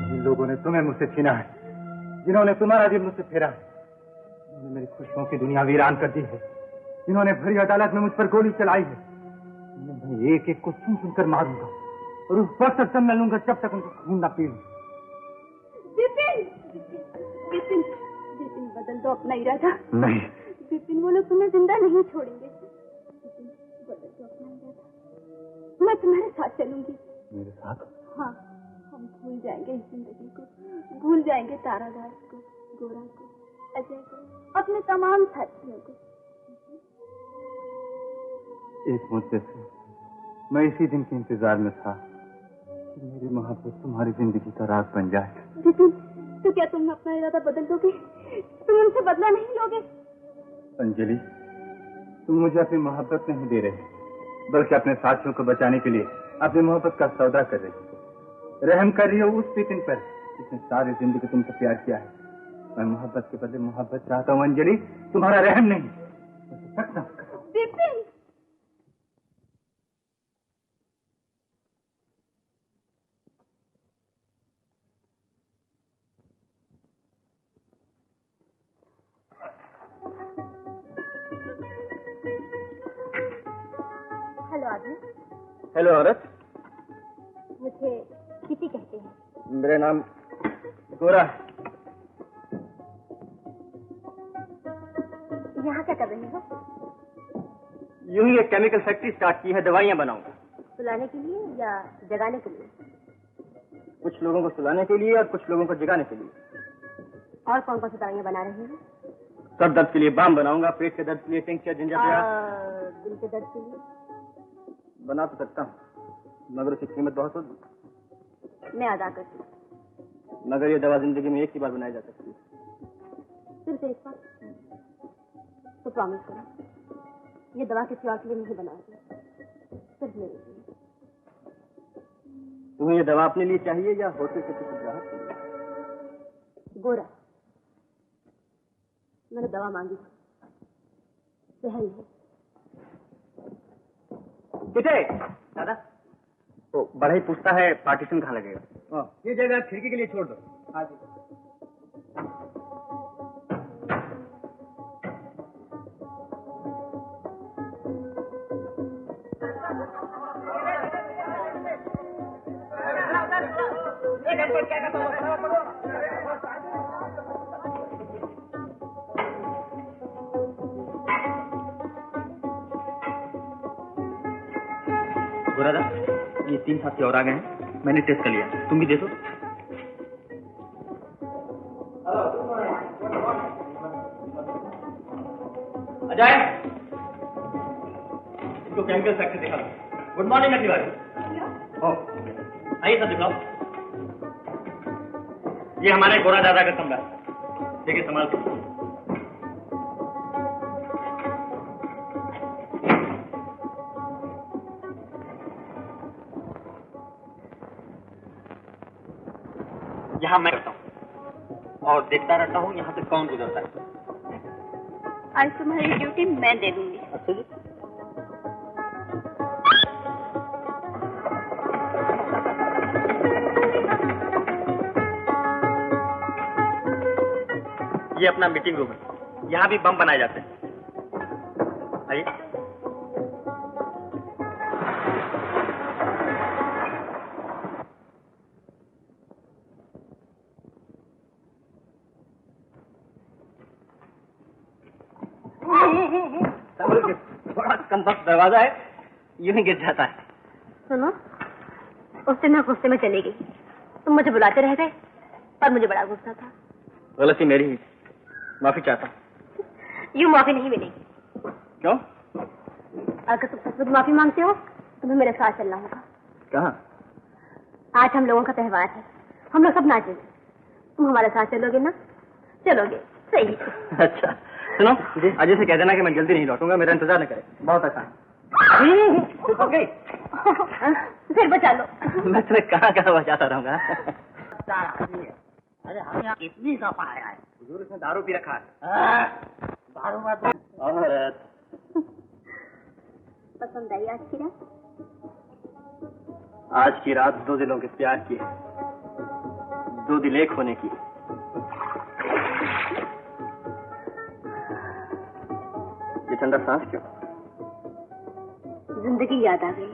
जिन लोगों ने तुम्हें मुझसे छीना है, जिन्होंने तुम्हारा दिल मुझसे फेरा है, जिन्होंने मेरी खुशियों की दुनिया वीरान कर दी है, जिन्होंने भरी अदालत में मुझ पर गोली चलाई है, मैं एक एक को सुन सुनकर मारूंगा और उस वक्त तक न लूंगा जब तक उनको खून न पी लूं। विपिन, विपिन, विपिन बदल दो अपना इरादा। नहीं विपिन, वो लोग तुम्हें जिंदा नहीं छोड़ेंगे। विपिन, बदल दो अपना इरादा, मैं तुम्हारे साथ चलूंगी। मेरे साथ? हाँ, हम भूल जाएंगे इस जिंदगी को, भूल जाएंगे तारादास को, गोरा को, अजय को, अपने तमाम साथियों को। एक मुद्दे से मैं इसी दिन के इंतजार में था कि मेरी मोहब्बत तुम्हारी जिंदगी का राग बन जाए। विपिन, तो क्या तुम अपना इरादा बदल दोगे? तुम उनसे बदला नहीं लोगे? अंजलि, तुम मुझे अपनी मोहब्बत नहीं दे रहे, बल्कि अपने साथियों को बचाने के लिए अपनी मोहब्बत का सौदा कर रही हो। रहम कर रही हो उस विपिन पर जिसने सारी जिंदगी तुमसे प्यार किया है। मैं मोहब्बत के बदले मोहब्बत चाहता हूँ अंजलि, तुम्हारा रहम नहीं। विपिन, हेलो आदमी। हेलो औरत। मुझसे मुझे किटी कहते हैं। मेरा नाम गोरा है। यहाँ क्या कर रही हो? यूं ही एक केमिकल फैक्ट्री स्टार्ट की है, दवाइयाँ बनाऊंगा। सुलाने के लिए या जगाने के लिए? कुछ लोगों को सुलाने के लिए और कुछ लोगों को जगाने के लिए। और कौन कौन सी दवाइयाँ बना रही हो? सर दर्द के लिए बाम बनाऊंगा, पेट के दर्द के लिए टिंचर, जिंजर और दिल के दर्द के लिए? बना तो सकता हूँ, मगर उसकी कीमत बहुत होगी। मैं अदा करती हूँ। मगर ये दवा जिंदगी में एक ही बार बनाई जा सकती है। सिर्फ एक बार? तो प्रॉमिस करो, ये दवा किसी और के लिए नहीं बनाओगी, सिर्फ मेरे लिए। तुम्हें ये दवा अपने लिए चाहिए या होटल के किसी ग्राहक के लिए? गोरा, मैंने दवा मांगी थी, सहल है। किसे? दादा, तो बड़ा ही पूछता है पार्टीशन कहाँ लगेगा? ये जगह खिड़की के लिए छोड़ दो। हाँ जी। गोरा दा, ये 3 साथी और आ गए हैं, मैंने टेस्ट कर लिया, तुम भी देखो। अजय, इसको केमिकल फैक्ट्री दिखा दो। Good morning Tiwari. आइए सब दिखाओ। ये हमारे गोरा दादा का कमरा है, देखिए संभाल के। यहाँ मैं रहता हूँ और देखता रहता हूँ यहाँ से कौन गुजरता है। आज तुम्हारी ड्यूटी मैं दे दूंगी। अच्छा जी। ये अपना मीटिंग रूम है, यहाँ भी बम बनाए जाते हैं। आइए। बड़ा कमबख्त दरवाजा है, यूं ही गिर जाता है। सुनो, उस दिन मैं गुस्से में चली गई, तुम मुझे बुलाते रह गए, पर मुझे बड़ा गुस्सा था। गलती मेरी ही, माफी चाहता हूँ। यूं माफी नहीं मिलेगी। क्यों? अगर तुम सचमुच माफी मांगते हो, तुम्हें मेरे साथ चलना होगा। कहाँ? आज हम लोगों का त्योहार है, हम लोग सब नाचेंगे। तुम हमारे साथ चलोगे ना? चलोगे? सही। अच्छा, सुनो, अजय से कह देना कि मैं जल्दी नहीं लौटूंगा, मेरा इंतजार न करे। बहुत आसान। गई? फिर बचा लो। मैं तुम्हें कहाँ कहाँ बचाता रहूंगा। अरे हम यहाँ कितनी सफा आया है। हुजूर, इसने दारू पी रखा है। दारू मत। औरत पसंद आई आज की रात? आज की रात 2 दिलों के प्यार की है, 2 दिल एक होने की। ये ठंडा सांस क्यों? जिंदगी याद आ गई।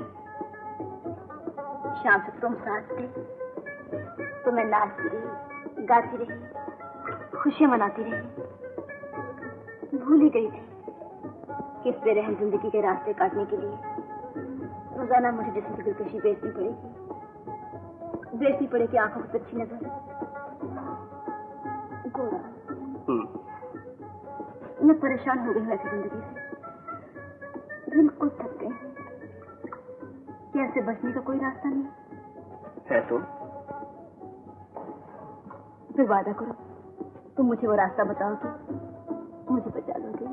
शाम से तुम साथ थे, तो मैं नाचती रही, गाती रही, खुशियां मनाती रही। भूल ही गई थी कि इस बेरहम जिंदगी के रास्ते काटने के लिए रोजाना मुझे जिसम की दिलकशी बेचनी पड़ेगी आंखों की तिरछी नजर। गोरा, मैं परेशान हो गई हूँ ऐसी जिंदगी से, बिल्कुल थक गई। क्या ऐसे बचने का कोई रास्ता नहीं है? तो फिर वादा करो, तुम मुझे वो रास्ता बताओगे, मुझे बचा लोगे।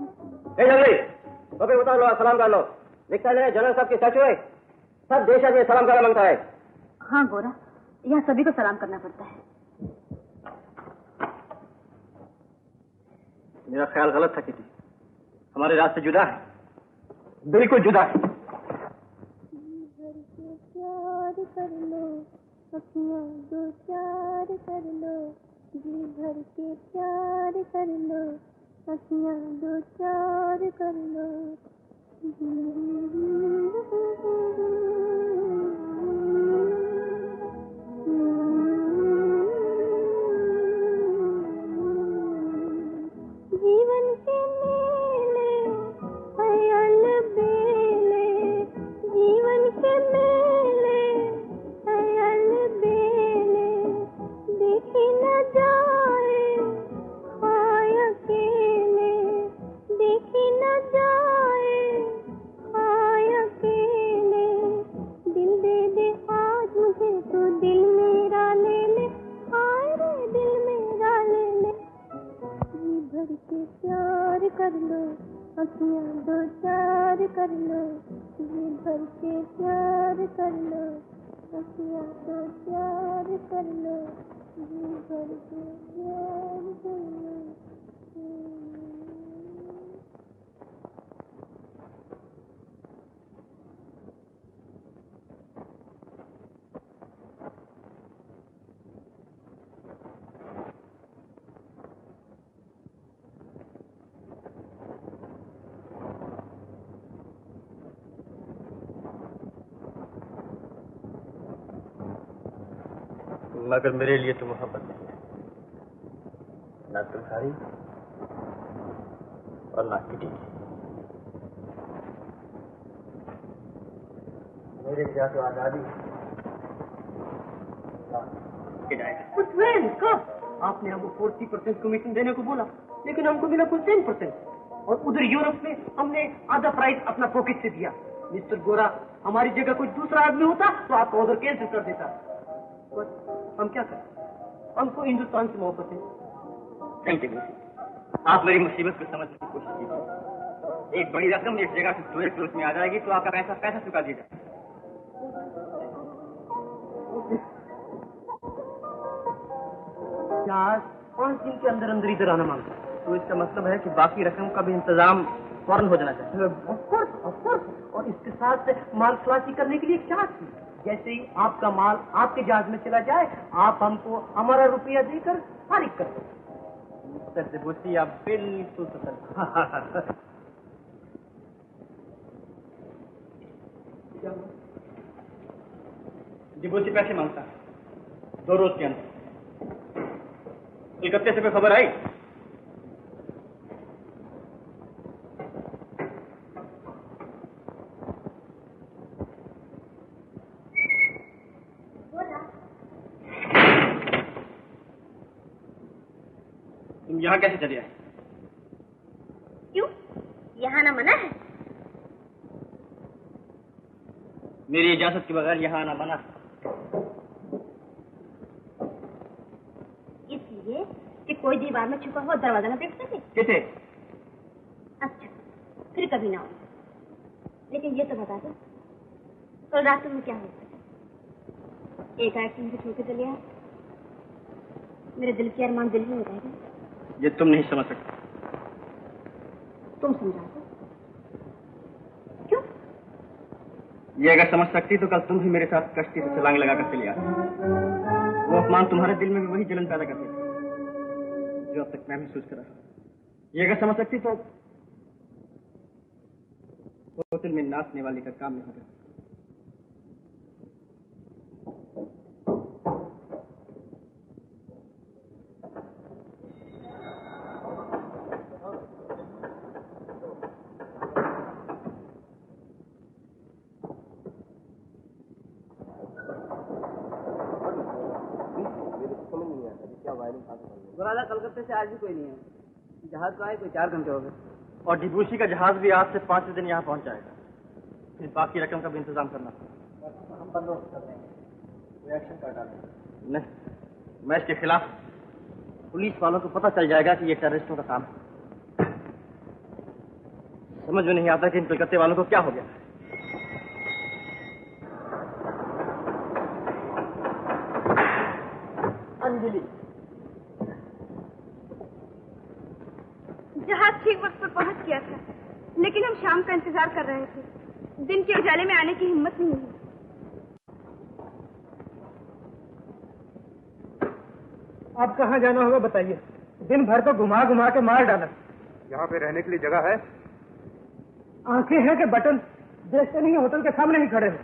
तो फिर बता लो, सलाम कर लो। लिखता है जनरल साहब की स्टैचू है, सब देश आदमी सलाम करना मांगता है। हाँ गोरा, यहाँ सभी को सलाम करना पड़ता है। मेरा ख्याल गलत था किसी, हमारे रास्ते जुदा है, बिल्कुल जुदा है। प्यार कर लो, अपना 2-4 कर लो, जी भर के प्यार कर लो, अपना 2-4 कर लो। जीवन के मेले अयल बेले, जीवन के मेले अयल बेले, देखी न जाए खाए अकेले, देखी न जाए खाए अकेले, दिल दे दे आज मुझे तो दिल मेरा ले ले, हाय रे दिल मेरा ले ले, जी भर के प्यार कर लो, अखियां दो चार कर लो, जी भर के प्यार कर लो, अखियां दो चार कर लो, जी भर के प्यार कर लो। मगर मेरे लिए तो मोहब्बत नहीं है, ना तुम्हारी और ना किटी की। मेरे क्या तो आजादी कब आपने हमको 40% कमीशन देने को बोला, लेकिन हमको मिला कुल 10%, और उधर यूरोप में हमने आधा प्राइस अपना पॉकेट से दिया। मिस्टर गोरा, हमारी जगह कोई दूसरा आदमी होता तो आपका ऑर्डर कैंसिल कर देता। हम क्या करें, हमको हिंदुस्तान से मोहब्बत है। थैंक यू, आप मेरी मुसीबत को समझने की कोशिश कीजिए। एक बड़ी रकम इस जगह से 12 क्रोर्स में आ जाएगी तो आपका पैसा चुका दीजिए। जहाज 5 दिन के अंदर अंदर इधर आना मांगता, तो इसका मतलब है कि बाकी रकम का भी इंतजाम फौरन हो जाना चाहिए। ऑफ कोर्स, और इसके साथ माल खलासी करने के लिए चार्ज थी। जैसे ही आपका माल आपके जहाज में चला जाए, आप हमको हमारा रुपया देकर फारिग कर दो। सर बोसी, आप बिल्कुल डिबोसी पैसे मांगता है 2 रोज के अंदर। कलकत्ते से कोई खबर आई? तुम यहाँ कैसे चले आए? क्यों, यहाँ ना मना है? मेरी इजाजत के बगैर यहाँ आना मना। इसलिए कि कोई दीवार में छुपा हुआ दरवाजा ना देख सके। कैसे? अच्छा, फिर कभी ना आऊंगा। लेकिन ये तो बता दो, कल रात में क्या हुआ? एकाएक तुम मुझे छोड़ के चले आए, मेरे दिल के अरमान दिल में रह गए। ये तुम नहीं समझ सकते। तुम समझा दो। क्यों? ये अगर समझ सकती तो कल तुम भी मेरे साथ कश्ती से छलांग लगाकर चली आती। वो अपमान तुम्हारे दिल में भी वही जलन पैदा करती जो अब तक मैं महसूस कर रहा। ये अगर समझ सकती तो होटल में नाचने वाली का काम नहीं होता। कलकत्ते से आज भी कोई नहीं है, जहाज तो आए कोई 4 घंटे हो गए, और डिबूसी का जहाज भी आज से 5 दिन यहाँ पहुँच जाएगा। फिर बाकी रकम का भी इंतजाम करना। हम बंदोबस्त कर रहे हैं, कोई एक्शन कर डालें। नहीं, मैं इसके खिलाफ। पुलिस वालों को पता चल जाएगा कि ये टेररिस्टों का काम है। समझ में नहीं आता कि इन कलकत्ते वालों को क्या हो गया। अंजलि, जहाज ठीक वक्त पर पहुंच गया था, लेकिन हम शाम का इंतजार कर रहे थे। दिन के उजाले में आने की हिम्मत नहीं हुई। आप कहाँ जाना होगा बताइए? दिन भर तो घुमा घुमा के मार डाला। यहाँ पे रहने के लिए जगह है? आंखें हैं कि बटन देखते नहीं? होटल के सामने ही खड़े हैं।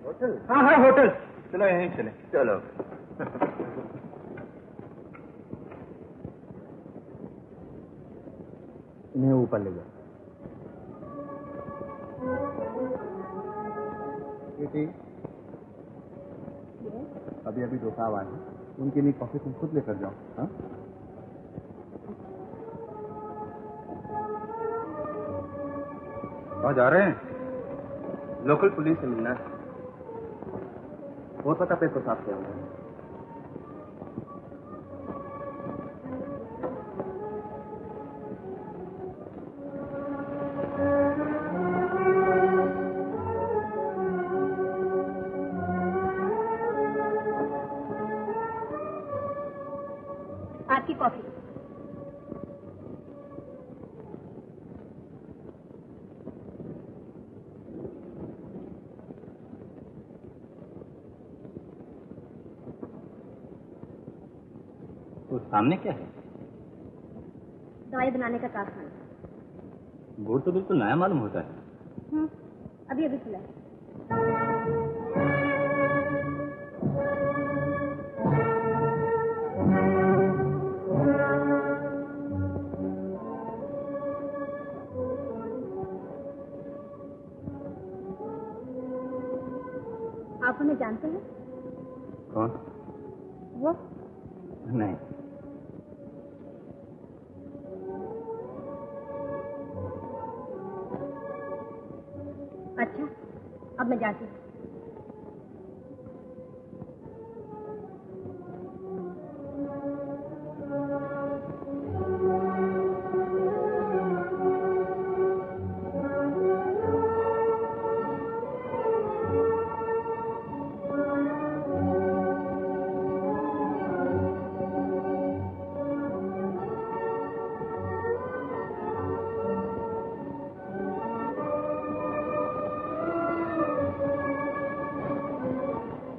होटल? हाँ, होटल। चलो यहीं चले। चलो। इन्हें ऊपर ले जाओ। बेटी, अभी अभी दो साहब आए हैं, उनके लिए कॉफी तुम खुद लेकर जाओ। हाँ, कहाँ जा रहे हैं? लोकल पुलिस से मिलना है। और पता पे तो साफ से आऊंगा। आपकी कॉफी। तो सामने क्या है? दवाई बनाने का कारखाना। बोर्ड तो बिल्कुल नया मालूम होता है। अभी अभी खुला है। आप उन्हें जानते हैं? कौन? वो नहीं। अच्छा, अब मैं जाती हूँ।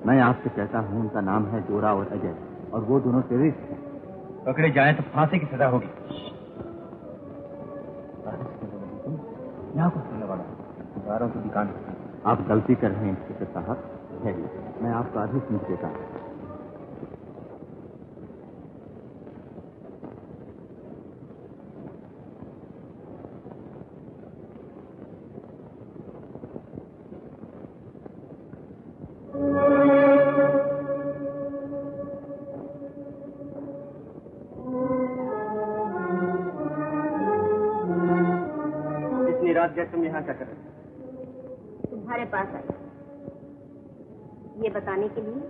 मैं आपसे कहता हूँ, उनका नाम है गोरा और अजय, और वो दोनों टेररिस्ट हैं। पकड़े जाएं तो फांसी की सजा होगी। यहाँ कुछ होने वाला है, की दुकान। आप गलती कर रहे हैं इंस्पेक्टर साहब, मैं आपको अभी सुन देता हूँ। रात गए तुम यहाँ क्या कर रहे? तुम्हारे पास आई ये बताने के लिए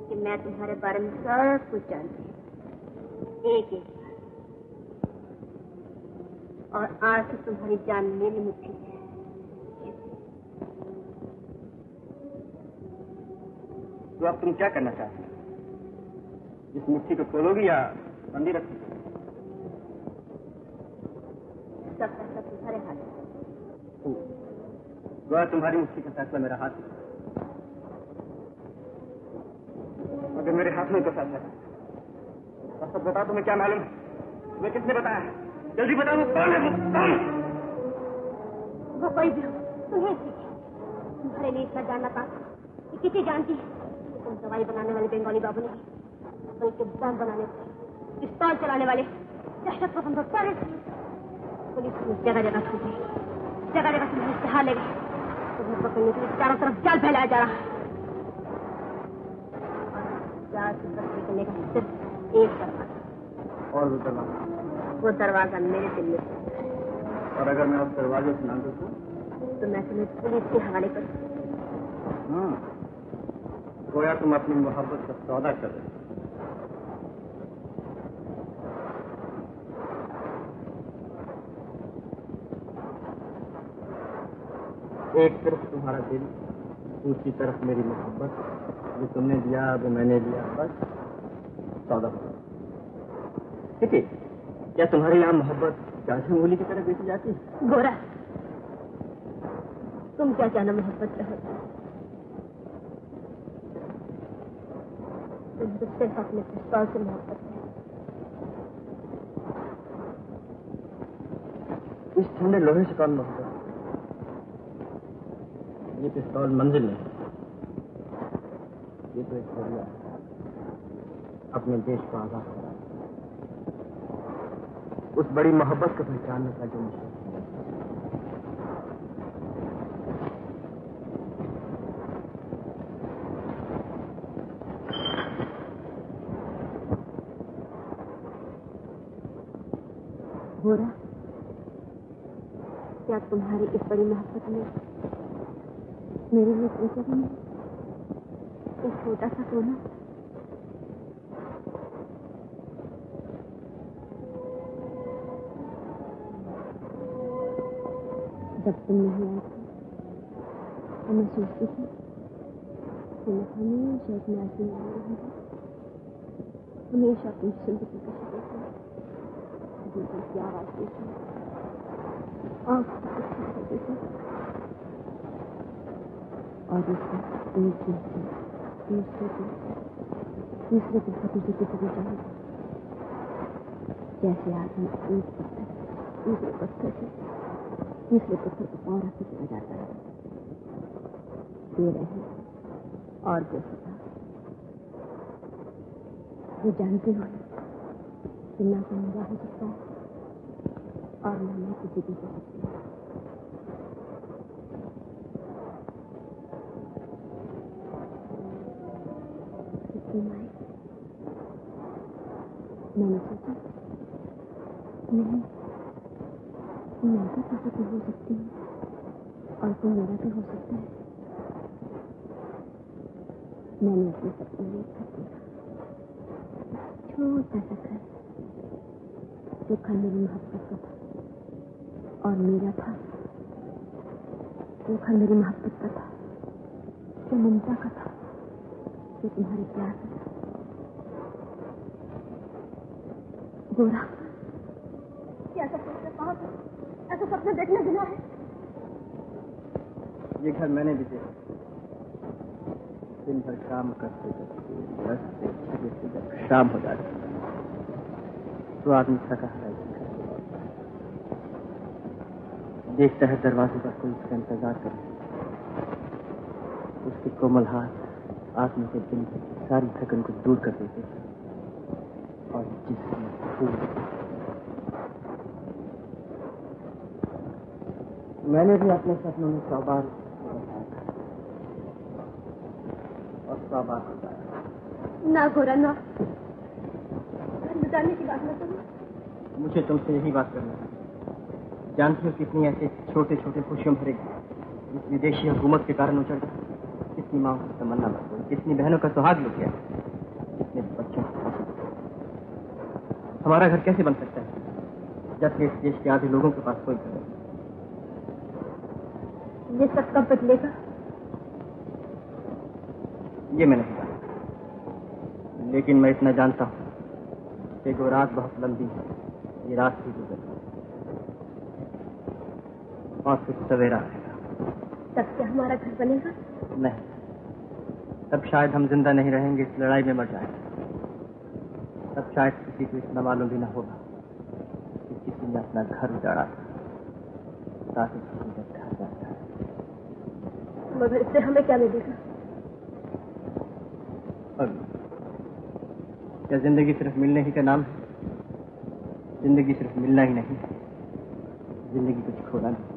कि मैं तुम्हारे बारे में सब कुछ जानती हूँ, एक एक। और आज से तुम्हारी जान मेरी मुट्ठी में है। तो अब तुम क्या करना चाहते हो? इस मुट्ठी को खोलोगी या बंदी रखोगी? सब फैसला तुम्हारे हाथ में। वह तुम्हारी मुट्ठी का फैसला मेरा हाथ में। अगर मेरे हाथ में तो फैसला है, अब सब बताओ तुम्हें क्या मालूम है? तुम्हें किसने बताया? जल्दी बताओ वो कौन है? वो कोई भी हो, तुम्हें तुम्हारे लिए इतना जानना था कि किसी जानती है कि तुम दवाई बनाने वाले बंगाली बाबू नहीं, बल्कि बम बनाने वाले, पिस्तौल चलाने वाले दहशत पसंद पुलिस जगह जगह छूटी, जगह जगह तुम्हें इश्तेहार ले गए। तुम्हें पकड़ने के लिए चारों तरफ जाल फैलाया जा रहा है। जाल से बच निकलने का सिर्फ एक दरवाजा, और वो दरवाजा मेरे दिल में। और अगर मैं उस दरवाजे से ना घुसूं तो मैं तुम्हें पुलिस के हवाले कर। गोया तुम अपनी मोहब्बत का सौदा कर रहे हो। एक तरफ तुम्हारा दिल, दूसरी तरफ मेरी मोहब्बत, जो तुमने दिया वो मैंने दिया, बस सौदा। ठीक है, क्या तुम्हारे यहाँ मोहब्बत गांधी मूली की तरह बेची जाती है? गोरा, तुम क्या जाना मोहब्बत से हो? तुम तो सिर्फ अपने पिस्तौल से मोहब्बत है। इस ठंडे लोहे से कौन मोहब्बत? ये पिस्तौल मंजिल नहीं, ये तो एक जरिया है अपने देश को आजाद करना। उस बड़ी मोहब्बत को पहचानने का जो मुझे गोरा, क्या तुम्हारी इस बड़ी मोहब्बत में मेरे लिए कोई जगह नहीं? एक छोटा सा कोना? जब तुम नहीं आई थी तो मैं सोचती थी कि मैं हमेशा अपने आंसू में रहूंगी, हमेशा अपनी जिंदगी का शिकवा दिल की आवाज देती और उसको एक दिन से दूसरे दिन तीसरे दिन का तुझे चली जाएगी, जैसे आदमी एक पत्थर दूसरे पत्थर से तीसरे पत्थर को पार आते चला जाता है। दे रहे और बेसुधा ये जानते हो कि ना तो मेरा हो सकता है और ना मैं किसी की हो सकती हूँ। मैंने सोचा नहीं, मैं भी किसी की हो सकती हूँ और तुम मेरा भी हो सकता है। मैंने अपने सपने में घर देखा, छोटा सा घर, जो घर मेरी मोहब्बत का था और मेरा था, जो घर मेरी मोहब्बत का था, जो ममता का था, जो तुम्हारे प्यार का था। गोरा, क्या सब सोचते पास ऐसा सपने देखने बिना है? ये घर मैंने भी देखा। दिन भर काम करते करते बसते थके जब शाम हो जाती तो आदमी थका है, देखता है दरवाजे पर कोई उसका इंतजार करे, उसके कोमल हाथ आदमी के दिल की सारी थकन को दूर कर देते और जिसमें फूल। मैंने भी अपने सपनों में 100 बार और 100 बार बताया। ना गोरा ना, बताने की बात ना करो। मुझे तुमसे यही बात करनी है। जानती हो कितनी ऐसे छोटे छोटे खुशियों भरे इस विदेशी हुकूमत के कारण उचड़ गए, कितनी माँ की तमन्ना बढ़ गई, कितनी बहनों का सुहाग लुट गया, कितने बच्चों को। हमारा घर कैसे बन सकता है जबकि इस देश के आधे लोगों के पास कोई घर नहीं? ये सब कब बदलेगा? ये मैं नहीं जानता, लेकिन मैं इतना जानता हूँ कि वो रात बहुत लंबी है, ये रात भी गुजर और फिर सवेरा आएगा। तब क्या हमारा घर बनेगा? नहीं, तब शायद हम जिंदा नहीं रहेंगे, इस लड़ाई में मर जाएंगे। तब शायद किसी को इतना मालूम भी न होगा कि किसी ने अपना घर उजाड़ा था ताकि किसी का घर जाता है। मगर इससे हमें क्या मिलेगा? क्या जिंदगी सिर्फ मिलने ही का नाम है? जिंदगी सिर्फ मिलना ही नहीं, जिंदगी कुछ खोना नहीं।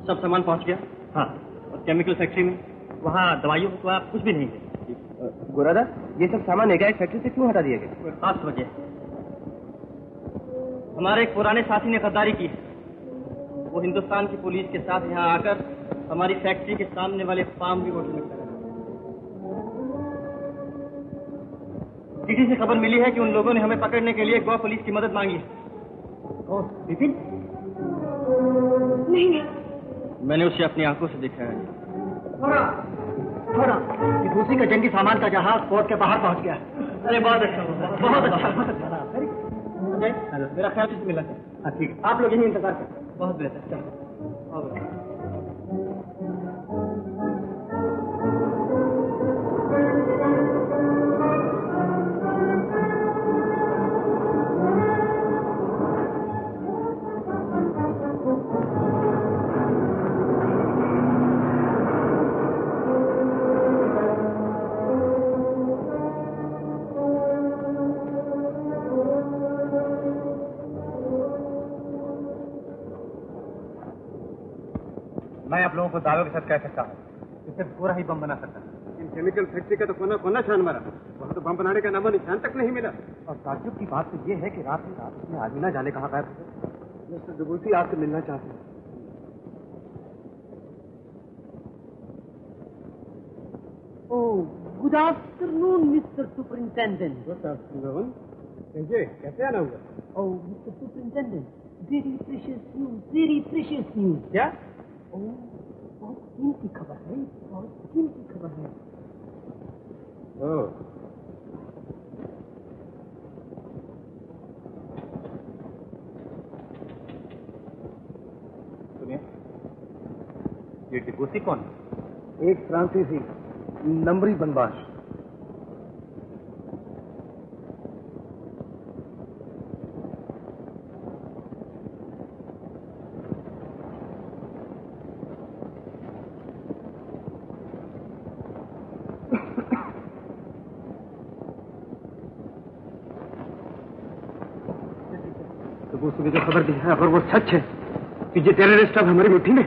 सब सामान पहुंच गया? हाँ। और केमिकल फैक्ट्री में वहाँ दवाइयों को आप कुछ भी नहीं है। गोरादा, ये सब सामान एकाएक फैक्ट्री से क्यों हटा दिया गया? खास वजह, हमारे एक पुराने साथी ने गद्दारी की है। वो हिंदुस्तान की पुलिस के साथ यहाँ आकर हमारी फैक्ट्री के सामने वाले फार्म भी होटल में खड़ा। किसी से खबर मिली है कि उन लोगों ने हमें पकड़ने के लिए गोवा पुलिस की मदद मांगी है। कौन? विपिन? मैंने उसे अपनी आंखों से देखा है। थोड़ा टिपूसी का जंगी सामान का जहाज पोर्ट के बाहर पहुंच गया। अरे बहुत अच्छा, बहुत अच्छा। मेरा ख्याल से मिला है। हाँ ठीक है, आप लोग यही इंतजार करें। बहुत बेहतर। चलो। मैं आप लोगों को दावे के साथ कह सकता हूँ कि सिर्फ गोरा ही बम बना सकता है। इन केमिकल फैक्ट्री का तो कोना छान मारा, वहाँ तो बम बनाने का नामो निशान तक नहीं मिला। और ताज्जुब की बात तो ये है कि रात ही रात उसने आदमी ना जाने कहाँ गायब हो। मिस्टर डुबूसी आपसे मिलना चाहते हैं। Good afternoon mister superintendent. Good afternoon. कहिए कैसे आना हुआ? Oh mister superintendent, very precious news. क्या? बहुत कीमती खबर है, बहुत कीमती खबर है। ओह, सुनिए, ये टिपूसी कौन है? एक फ्रांसीसी नंबरी बनबाश। उसने जो खबर दी है अगर वो सच है कि ये टेररिस्ट अब हमारी मुट्ठी में।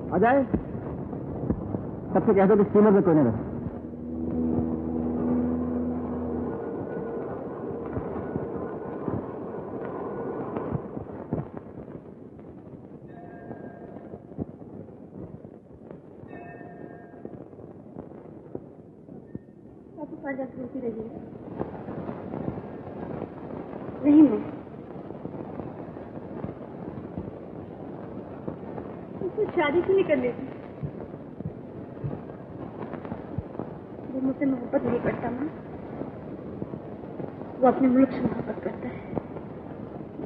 आ जाए, सबसे कह दो कि स्टीमर में कोई नहीं रहे। होती रही नहीं, मैं उसको शादी क्यों नहीं करनी थी? वो मुझसे मोहब्बत नहीं करता माँ, वो अपने मुल्क से मोहब्बत करता है,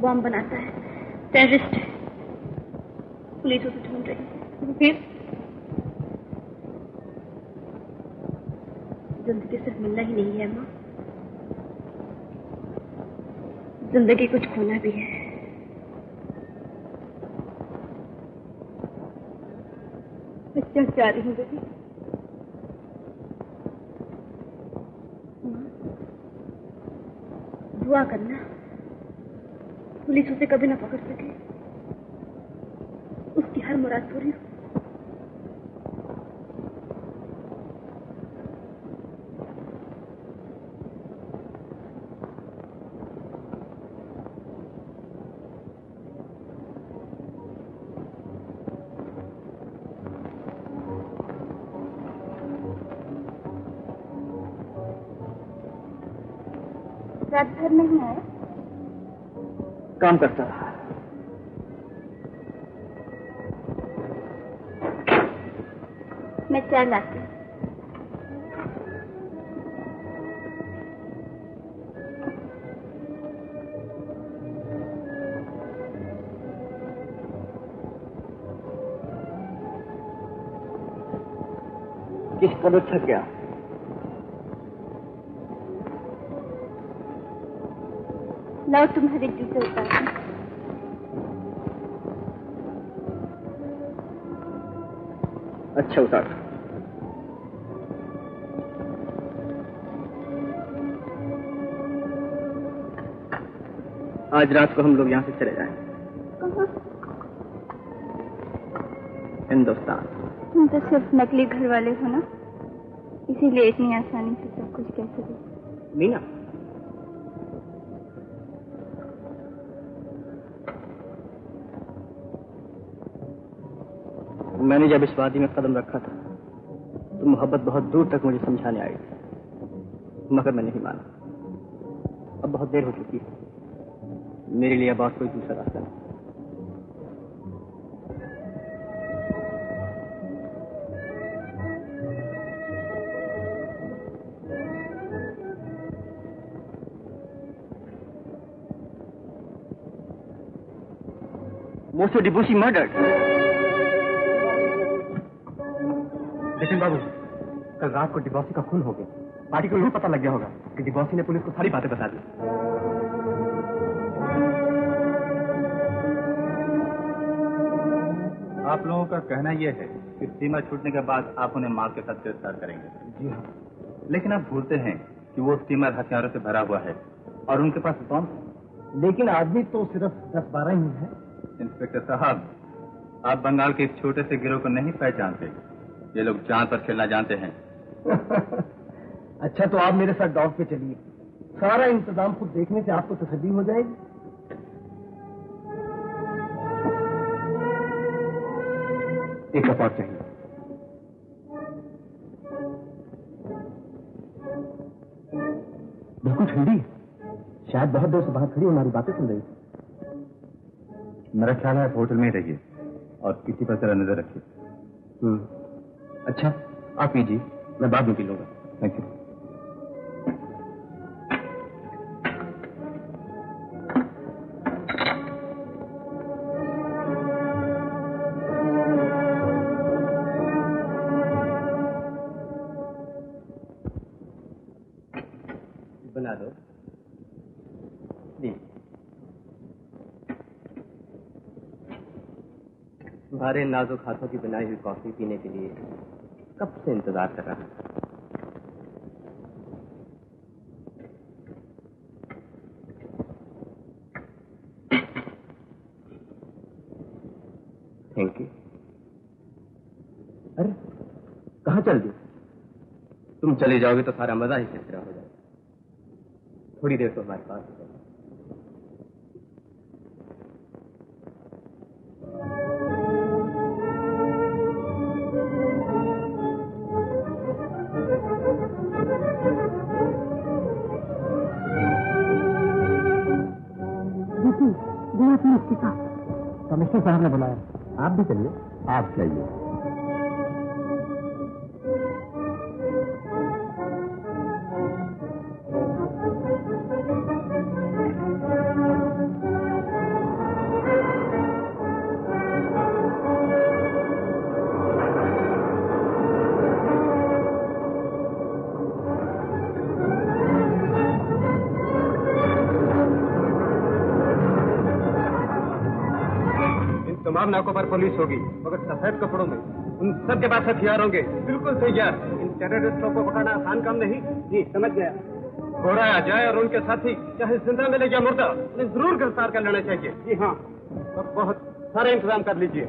बॉम्ब बनाता है, टेररिस्ट है, पुलिस उसे ढूंढ रही है। फिर जिंदगी सिर्फ मिलना ही नहीं है माँ, जिंदगी कुछ खोना भी है। मैं क्या चाह रही हूँ बेटी? दुआ करना पुलिस उसे कभी ना पकड़ सके, उसकी हर मुराद पूरी हो। रात भर नहीं आया? काम करता रहा। मैं चाय लाती। किस कदर थक गया। लाओ तुम्हारे जूते उतार। अच्छा उतार। आज रात को हम लोग यहाँ से चले जाएंगे। कहाँ? हिंदुस्तान। तुम तो सिर्फ नकली घर वाले हो ना, इसीलिए इतनी आसानी से सब कुछ कह सके। मीना, मैंने जब इस वादी में कदम रखा था तो मोहब्बत बहुत दूर तक मुझे समझाने आई थी, मगर मैं नहीं माना। अब बहुत देर हो चुकी है, मेरे लिए अब और कोई दूसरा रास्ता नहीं। Mosu Debussy murdered. लेकिन बाबू, कल रात को डिबॉसी का खून हो गया। पार्टी को यूं पता लग गया होगा कि डिबॉसी ने पुलिस को सारी बातें बता दी। आप लोगों का कहना यह है कि सीमा छूटने के बाद आप उन्हें माल के साथ गिरफ्तार करेंगे। जी हाँ। लेकिन आप भूलते हैं कि वो स्टीमर हथियारों से भरा हुआ है और उनके पास बम है। लेकिन आदमी तो सिर्फ 10-12 ही है। इंस्पेक्टर साहब, आप बंगाल के एक छोटे से गिरोह को नहीं पहचानते। ये लोग जान पर खेलना जानते हैं। अच्छा, तो आप मेरे साथ डॉग पे चलिए। सारा इंतजाम खुद देखने से आपको तसल्ली हो जाएगी। एक कप और चाहिए। बिल्कुल ठंडी है। शायद बहुत देर से बाहर खड़ी हमारी बातें सुन रही थी। मेरा ख्याल है आप होटल में ही रहिए और किसी पर जरा नजर रखिए। अच्छा, आप पीजिए, मैं बाद में पी लूंगा। Thank you. बना दो। जी, तुम्हारे नाजुक हाथों की बनाई हुई कॉफी पीने के लिए कब से इंतजार कर रहा था। Thank you. अरे, कहाँ चल दी? तुम चले जाओगे तो सारा मजा ही खतरा हो जाएगा। थोड़ी देर तो हमारे पास है। कमिश्नर साहब ने बुलाया। आप भी चलिए। आप चाहिए। तमाम नाकों पर पुलिस होगी, मगर सफेद कपड़ों में। उन सब के पास हथियार होंगे। बिल्कुल तैयार। इन टेररिस्टों को पकड़ना आसान काम नहीं। जी, समझ गया। घोड़ा आ जाए और उनके साथी चाहे जिंदा मिले या मुर्दा, उन्हें जरूर गिरफ्तार कर लेना चाहिए। जी हाँ, और बहुत सारे इंतजाम कर लीजिए।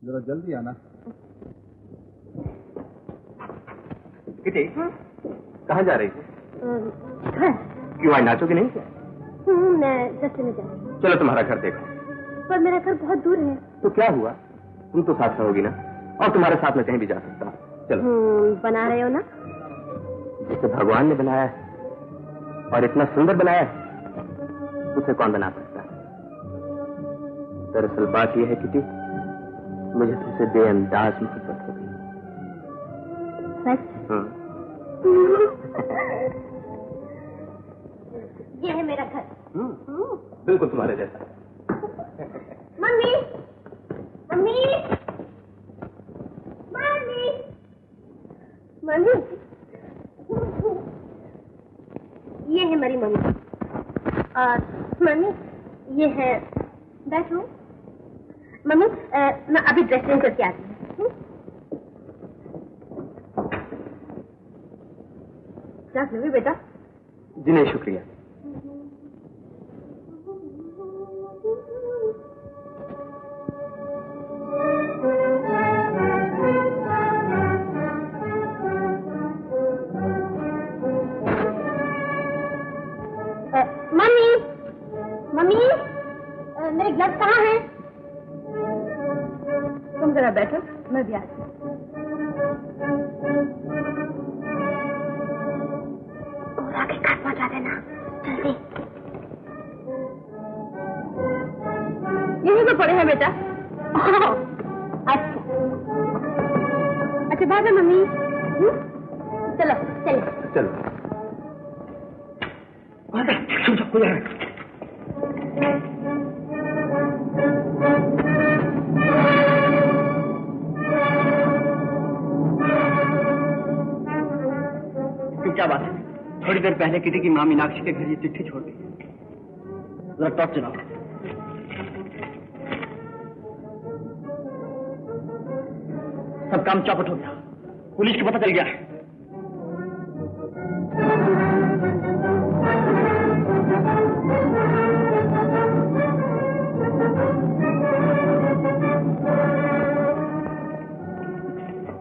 जरा जल्दी आना। किटी, कहाँ जा रही थी? घर। क्यों आज नाचोगी नहीं क्या? मैं रास्ते में जा रही हूँ। चलो तुम्हारा घर देखो। पर मेरा घर बहुत दूर है। तो क्या हुआ, तुम तो साथ में होगी ना, और तुम्हारे साथ में कहीं भी जा सकता हूँ। चलो। बना रहे हो ना? जिसे भगवान ने बनाया है और इतना सुंदर बनाया है, उसे कौन बना सकता है? दरअसल बात यह है किटी, मुझे तुमसे बेअंदाज मोहब्बत हो गई। सच? ये है मेरा घर। बिल्कुल तुम्हारे जैसा। मम्मी, मम्मी, मम्मी, मम्मी, ये है मेरी मम्मी। और मम्मी, ये है, बैठो। मम्मी, मैं अभी ड्रेसिंग करके आती हूँ। क्या लोगे बेटा? जी नहीं, शुक्रिया। मम्मी, मम्मी, मेरे ग्लव्स कहाँ हैं? तुम जरा बैठो, मैं भी आती हूँ। पूरा के घर पहुंचा देना, जल्दी। यही तो पड़े हैं बेटा। अच्छा, अच्छा भागा मम्मी। चलो चलो चलो। क्या बात है? थोड़ी देर पहले किटी की मां मीनाक्षी के घर ये चिट्ठी छोड़ दी। जरा टॉर्च चलाओ। सब काम चौपट हो गया। पुलिस को पता चल गया है।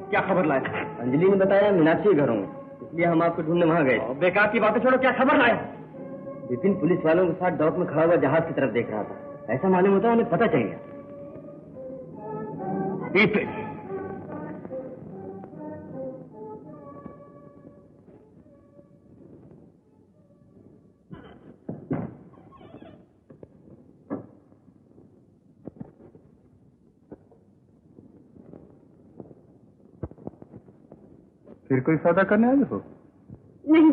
क्या खबर लाए? अंजलि ने बताया मीनाक्षी के घरों में, इसलिए हम आपको ढूंढने वहां गए। बेकार की बातें छोड़ो, क्या खबर लाए? विपिन पुलिस वालों के साथ डॉक में खड़ा हुआ जहाज की तरफ देख रहा था। ऐसा मालूम होता है उन्हें पता चल गया। विपिन, फिर कोई सौदा करने आए हो? नहीं,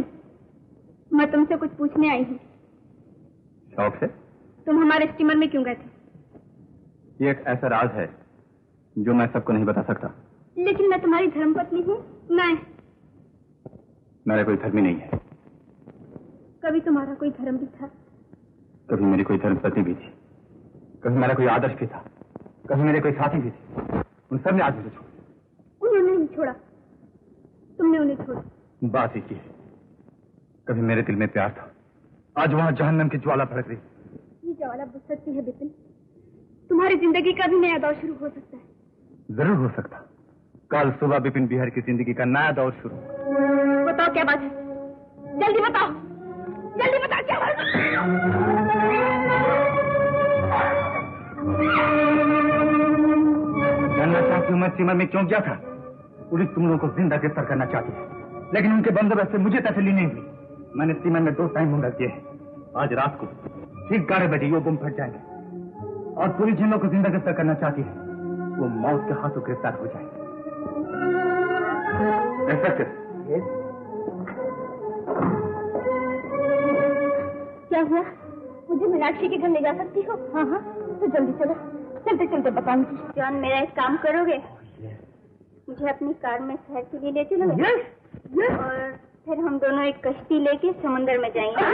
मैं तुमसे कुछ पूछने आई हूँ। शौक से? तुम हमारे स्टीमर में क्यों गए थे? ये एक ऐसा राज है जो मैं सबको नहीं बता सकता। लेकिन मैं तुम्हारी धर्मपत्नी हूँ। मेरा कोई धर्म ही नहीं है। कभी तुम्हारा कोई धर्म भी था? कभी मेरी कोई धर्मपत्नी भी थी, कभी मेरा कोई आदर्श भी था, कभी मेरे कोई साथी भी थे। उन सब ने आज मुझे छोड़ा। उन्होंने नहीं छोड़ा, तुमने उन्हें छोड़ा। बात एक ही है, कभी मेरे दिल में प्यार था, आज वहां जहन्नम की ज्वाला भड़क रही। ये ज्वाला बुझ सकती है विपिन। तुम्हारी जिंदगी का भी नया दौर शुरू हो सकता है। जरूर हो सकता। कल सुबह विपिन बिहार की जिंदगी का नया दौर शुरू। बताओ क्या बात है, जल्दी बताओ, जल्दी बताओ क्या बात है। जानना चाहती हूँ मैं सीमा में क्यों गया था? पुलिस तुम लोगों को जिंदा गिरफ्तार करना चाहती है, लेकिन उनके बंदोबस्त से मुझे तसल्ली नहीं हुई। मैंने सीमा में 2 टाइम मुंडा किए हैं। आज रात को ठीक 11 बजे वो गुम फट जाएंगे और पुलिस जिन लोगों को जिंदा गिरफ्तार करना चाहती है वो मौत के हाथों गिरफ्तार हो जाएंगे। क्या हुआ? मुझे मीनाक्षी के घर ले जा सकती हो? हाँ हाँ, तो जल्दी चलो, चलते चलते बताऊंगी। जॉन, मेरा एक काम करोगे? मुझे अपनी कार में शहर के लिए ले चलोगे? और फिर हम दोनों एक कश्ती लेके समुद्र में जाएंगे।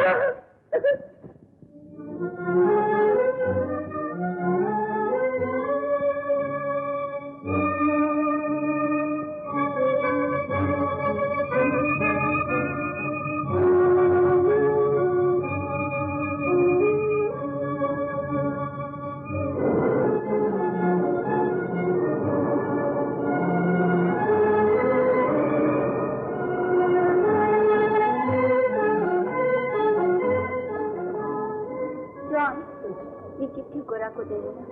ये चिट्ठी गोरा को दे देना।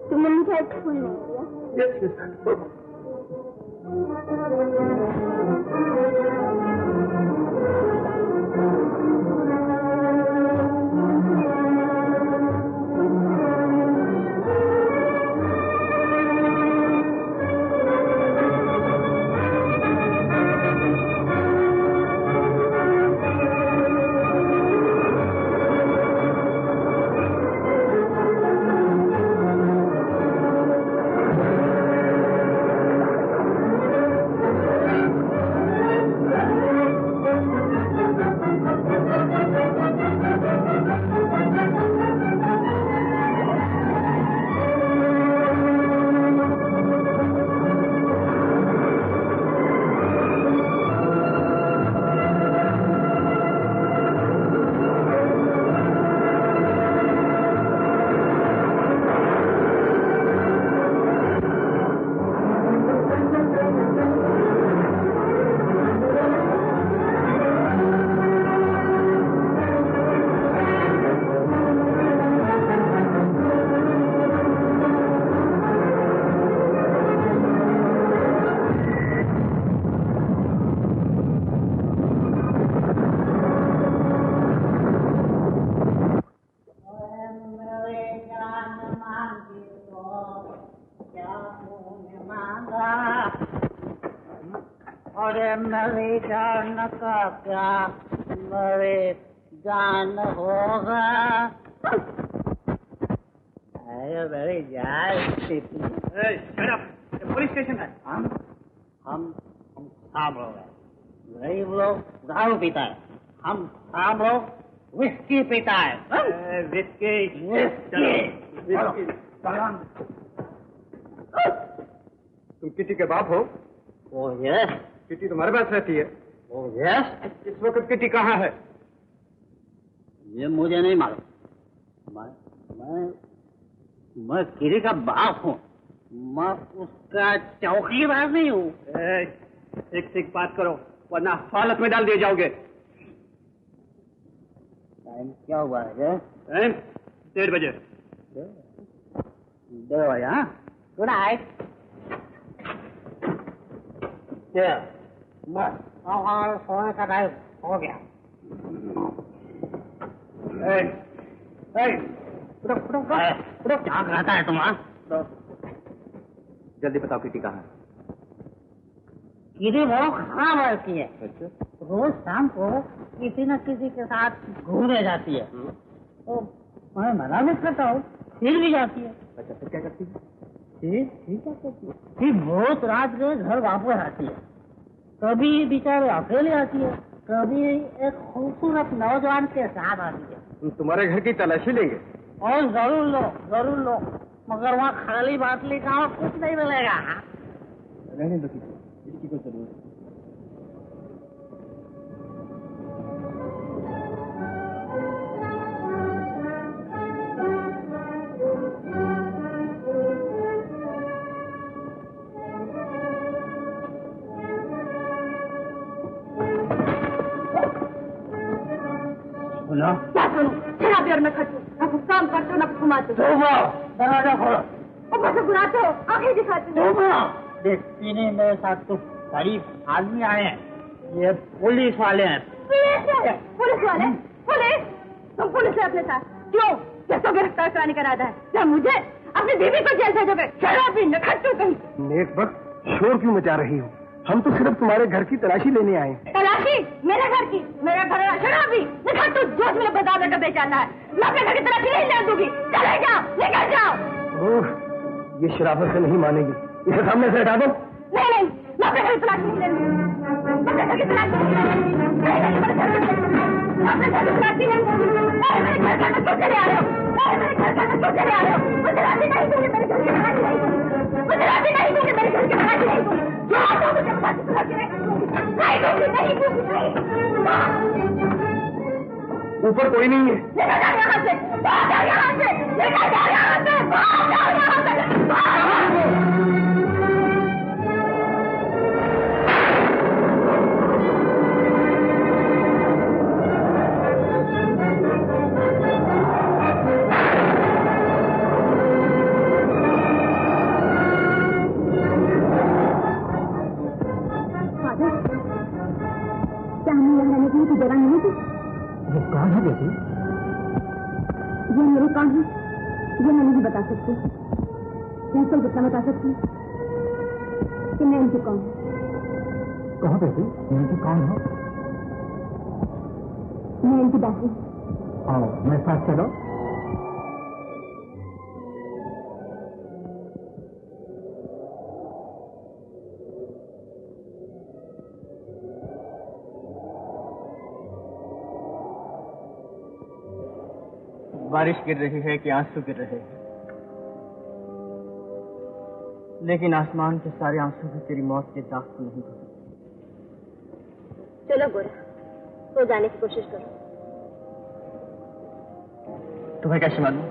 तुमने मुझे एक फूल नहीं दिया। मेरी जान का क्या मेरे जान होगा? अरे मेरी जान पुलिस स्टेशन है। हम शाम लोग हैं, गरीब लोग दारू पीता है, हम शाम लोग विस्की पीता है। विस्की तुम किटी के बाप हो? Oh yes. किटी तुम्हारे पास रहती है? Oh yes. इस वक्त किटी कहाँ है? ये मुझे नहीं मालूम। मैं किटी का बाप हूँ, मैं उसका चौकीदार नहीं हूँ। एक से एक बात करो वरना हालत में डाल दिए जाओगे। टाइम क्या हुआ है? 1:30 बजे। 2 बजे? हाँ, गुड नाइट। सोने का टाइम हो गया। क्या कहता है तुम? जल्दी बताओ किटी कहाँ है? किटी बहुत खराब रहती है। रोज शाम को किसी न किसी के साथ घूमने जाती है। तो मैं मना भी करता हूँ, फिर भी जाती है। अच्छा, फिर क्या करती है? ठीक है करती है। फिर बहुत रात में घर वापस आती है। कभी बेचारे अकेले आती है, कभी एक खूबसूरत नौजवान के साथ आती है। तुम्हारे घर की तलाशी लेंगे? और जरूर लो, मगर वहाँ खाली बाटली का कुछ नहीं मिलेगा। रहने दो, इसकी कोई जरूरत नहीं। क्या सुनो? शराबी और मैं खटू, ना कुछ काम करते हो ना कुछ घुमाते हो। दरवाजा खोलो। ऊपर से बुलाते हो, आंखें दिखाते हो। देखने मेरे साथ तो गरीब आदमी आए हैं, ये पुलिस वाले हैं। पुलिस वाले? पुलिस? तुम पुलिस है अपने साथ? क्यों? कैसे गिरफ्तार कराने का इरादा है? क्या मुझे अपनी बीवी को जेल भेजोगे? शराबी न खटू कहीं। नेक वक्त शोर क्यों मचा रही हो? हम तो सिर्फ तुम्हारे घर की तलाशी लेने आए। तलाशी? मेरे घर की? मेरा घर शराबी निकल, तू जो मेरे बता का बेचाना है। मैं अपने घर की तलाशी नहीं ले दूंगी। चले जाओ, निकल जाओ। ओह, ये शराफत से नहीं मानेगी, इसे सामने से हटा दो। नहीं, मैं अपने घर की तलाशी नहीं ले लूंगी। अपने घर की तलाशी नहीं ले लूंगी। अपने घर की तलाशी नहीं ले। मेरे घर का क्यों चले आ रहे हो? मेरे घर का क्यों चले आ रहे हो? मुझे राजी नहीं दूंगी, मेरे घर की तलाशी नहीं दूंगी। मुझे राजी नहीं दूंगी, मेरे घर की तलाशी नहीं दूंगी। ऊपर कोई नहीं है। निकल जाओ यहाँ से, बाहर जाओ यहाँ से, निकल जाओ यहाँ से, बाहर जाओ यहाँ से, बाहर जाओ। ये कौन है बेटी? ये मेरे कौन है ये मैं नहीं बता सकती। मैं तो जितना बता सकती कि मैं इनकी कौन हूँ। कहो बेटी, इनकी कौन है? मैं इनकी दासी। आओ मेरे साथ चलो। बारिश गिर रही है कि आंसू गिर रहे हैं, लेकिन आसमान के सारे आंसू भी तेरी मौत के दाग से नहीं धो। चलो गोरा, सो जाने की कोशिश करो। तुम्हें कैसे मालूम?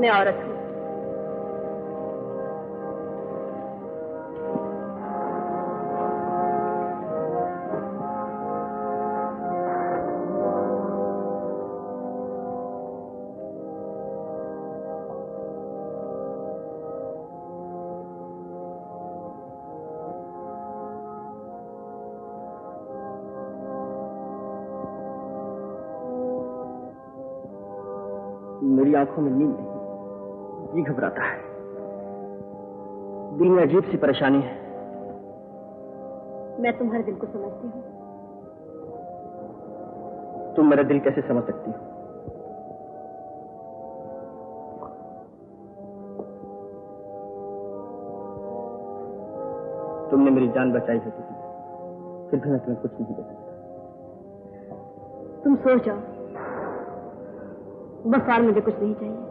मैं औरत हूँ। मेरी आंखों में नींद नहीं, जी घबराता है। दिल में अजीब सी परेशानी है। मैं तुम्हारे दिल को समझती हूँ। तुम मेरा दिल कैसे समझ सकती हो? तुमने मेरी जान बचाई होती थी, फिर भी मैं तुम्हें कुछ नहीं दे सकता। तुम सो जाओ, बस और मुझे कुछ नहीं चाहिए।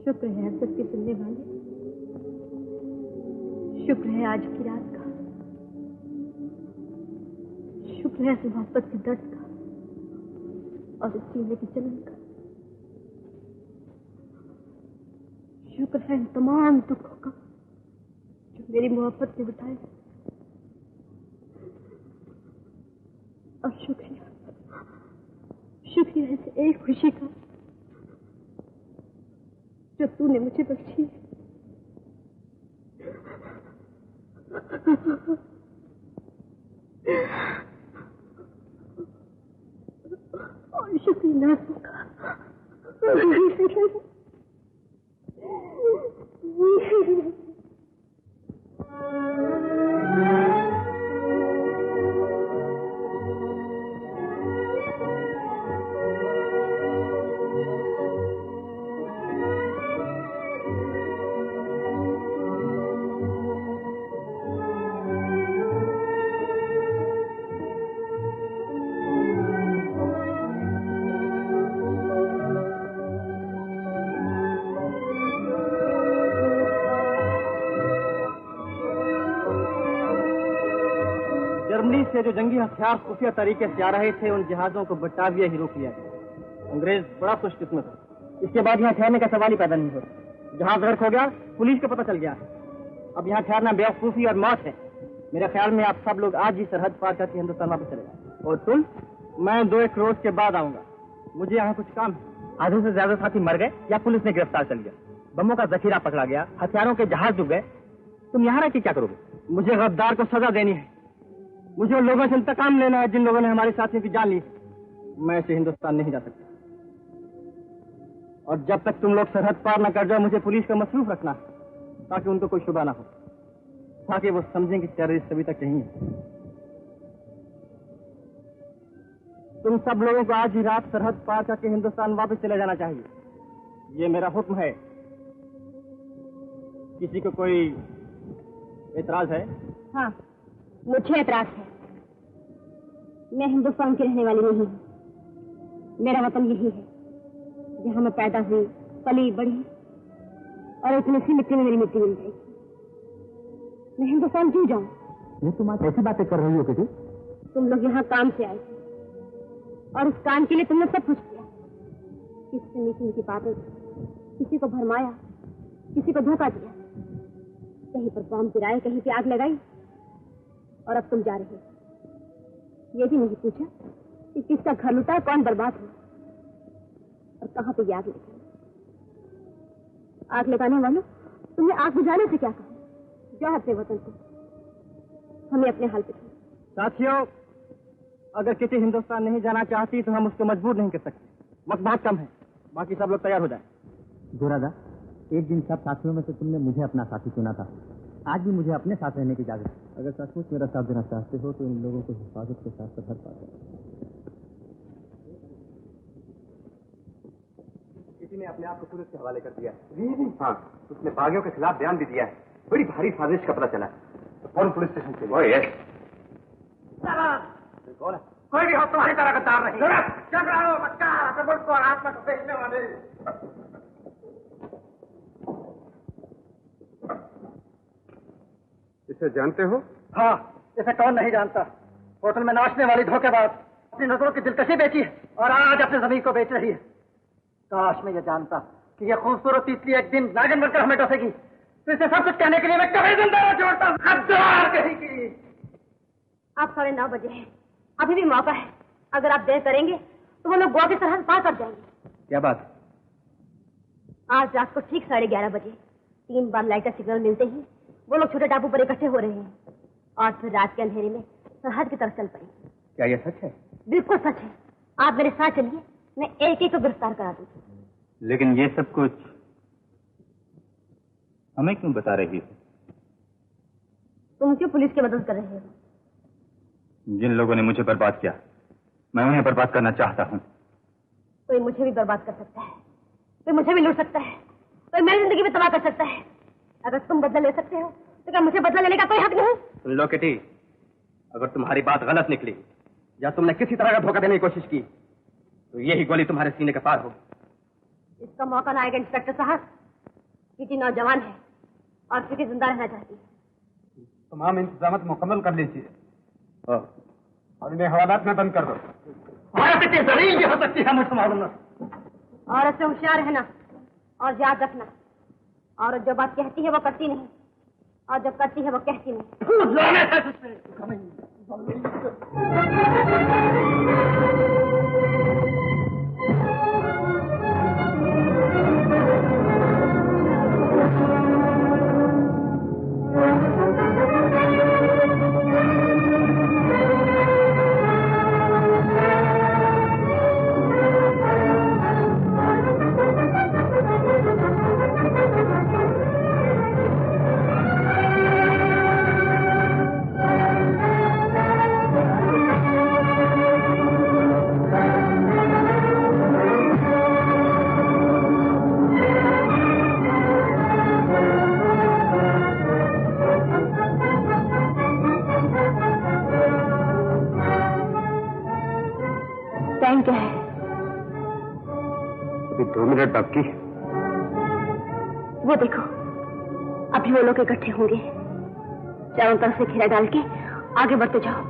शुक्र है हसरत के सुनने वाले, शुक्र है आज की रात का, शुक्र है इस मोहब्बत के दर्द का और इस सीने की जलन का, शुक्र है इन तमाम दुखों का जो मेरी मोहब्बत ने बिठाए, और शुक्रिया शुक्रिया इस एक खुशी का जो तूने मुझे बख्शी। और शुक्रिया नाज़ों का। जर्मनी से जो जंगी हथियार खुफिया तरीके से आ रहे थे, उन जहाजों को बटाविया ही रोक लिया गया। अंग्रेज बड़ा खुशकिस्मत है, इसके बाद यहाँ ठहरने का सवाल ही पैदा नहीं होता। जहाज गर्क हो गया, पुलिस को पता चल गया, अब यहाँ ठहरना बेवकूफी और मौत है। मेरे ख्याल में आप सब लोग आज ही सरहद पार करके हिंदुस्तान वापस चले जाए। और तुम? मैं 2-1 रोज के बाद आऊंगा, मुझे यहाँ कुछ काम है। आधे से ज्यादा साथी मर गए या पुलिस ने गिरफ्तार कर लिया, बमों का जखीरा पकड़ा गया, हथियारों के जहाज डूब गए, तुम यहाँ रह के क्या करोगे? मुझे गद्दार को सजा देनी है, मुझे उन लोगों से इंतकाम लेना है जिन लोगों ने हमारे साथियों की जान ली। मैं ऐसे हिंदुस्तान नहीं जा सकता, और जब तक तुम लोग सरहद पार न कर जाओ, मुझे पुलिस का मसरूफ रखना है ताकि उनको कोई शुबा ना हो, ताकि वो समझें कि टेररिस्ट अभी तक यहीं है। तुम सब लोगों को आज ही रात सरहद पार करके हिंदुस्तान वापस चले जाना चाहिए, ये मेरा हुक्म है। किसी को कोई एतराज है? हाँ, मुझे एतराज है। मैं हिंदुस्तान की रहने वाली नहीं हूँ, मेरा वतन यही है जहाँ मैं पैदा हुई, पली बढ़ी, और इतनी सी मिट्टी में मेरी मिट्टी मिल जाएगी। मैं हिंदुस्तान क्यों जाऊँ? ये तुम आज ऐसी बातें कर रही हो किसी? तुम लोग यहाँ काम से आए थे और उस काम के लिए तुमने सब कुछ किया। किसी से मीठी मीठी बातें, किसी को भरमाया, किसी को धोखा दिया, कहीं पर बम गिराए, कहीं पे आग लगाई, और अब तुम जा रहे हो। ये भी नहीं पूछा कि किसका घर लुटा, कौन बर्बाद हो, और कहाँ पे आग लगी। आग लगाने वालों, तुम्हें आग बुझाने से क्या कहा? जाओ अपने वतन को, हमें अपने हाल पे छोड़ो। साथियों, अगर किसी हिंदुस्तान नहीं जाना चाहती तो हम उसको मजबूर नहीं कर सकते। वक्त बहुत कम है, बाकी सब लोग तैयार हो जाए। जोरादा, एक दिन सब साथियों में से तुमने मुझे अपना साथी चुना था, आज भी मुझे अपने साथ रहने की इजाजत है। अगर सचमुच मेरा साथ देना चाहते हो तो इन लोगों को हिफाजत के साथ सरहद पार करो। किसी ने अपने आप को पुलिस के हवाले कर दिया है। हाँ, उसने बागियों के खिलाफ बयान भी दिया है। बड़ी भारी साजिश का पता चला है। तो कौन पुलिस स्टेशन चले? ओए यस। कौन है? कोई भी हो तुम्हारी तरह गद्दार नहीं। चक्राओ मक्कार, मुल्क को आत्मा को बेचने वाले। इसे जानते हो? हाँ, इसे कौन नहीं जानता। होटल में नाचने वाली धोखेबाज अपनी नजरों की दिलकशी बेची है और आज अपनी जमीन को बेच रही है। काश मैं ये जानता कि ये खूबसूरत तितली एक दिन नागिन बनकर हमें डसेगी, तो इसे सब कुछ कहने के लिए मैं कभी जिंदा न छोड़ता। गद्दार कहेगी। आप 9:30 बजे हैं, अभी भी मौका है। अगर आप देर करेंगे तो वो लोग गोवा की सरहद पार कर जाएंगे। क्या बात? आज रात को ठीक 11:30 बजे 3 बार लाइट का सिग्नल मिलते ही वो लोग छोटे टापू पर इकट्ठे हो रहे हैं और फिर रात के अंधेरे में सरहद की तरफ चल पड़ेंगे। क्या यह सच है? बिल्कुल सच है। आप मेरे साथ चलिए, मैं एक एक को गिरफ्तार करा दूंगी। लेकिन ये सब कुछ हमें क्यों बता रही हो? तुम क्यों पुलिस की मदद कर रहे हो? जिन लोगों ने मुझे बर्बाद किया, मैं उन्हें बर्बाद करना चाहता हूँ। कोई मुझे भी बर्बाद कर सकता है, कोई मुझे भी लूट सकता है, कोई मेरी जिंदगी में तबाह कर सकता है। अगर तुम बदला ले सकते हो तो क्या मुझे बदला लेने का कोई हक नहीं? सुन लो किटी, अगर तुम्हारी बात गलत निकली या तुमने किसी तरह का धोखा देने की कोशिश की तो यही गोली तुम्हारे सीने के पार हो। इसका मौका ना आएगा इंस्पेक्टर साहब। किटी नौजवान है और किटी जिंदा रहना चाहती है। तमाम इंतजाम मुकम्मल कर लीजिए और इन्हें हवालात में बंद कर दो। जमीन भी हो सकती है, मैं संभालूंगा। और उससे होशियार रहना और याद रखना, और जो बात कहती है वो करती नहीं, और जो करती है वो कहती नहीं। क्या है? अभी 2 मिनट बाकी। वो देखो, अभी वो लोग इकट्ठे होंगे। चारों तरफ से घेरा डाल के आगे बढ़ते जाओ।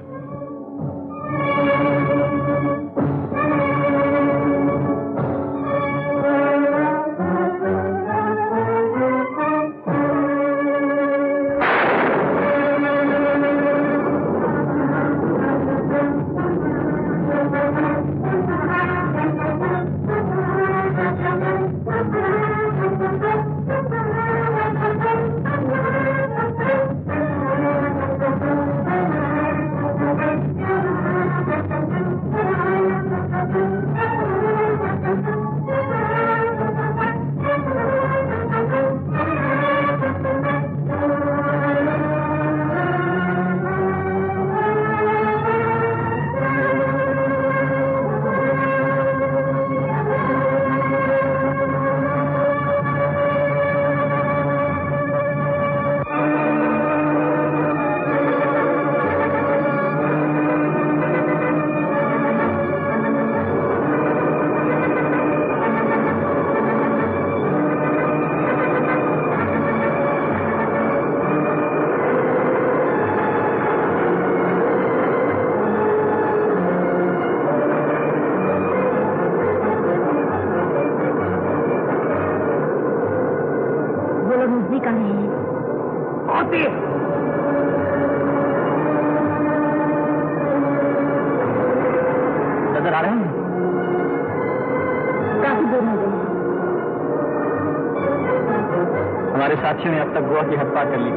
साथियों ने अब तक गोवा की हद पार कर ली।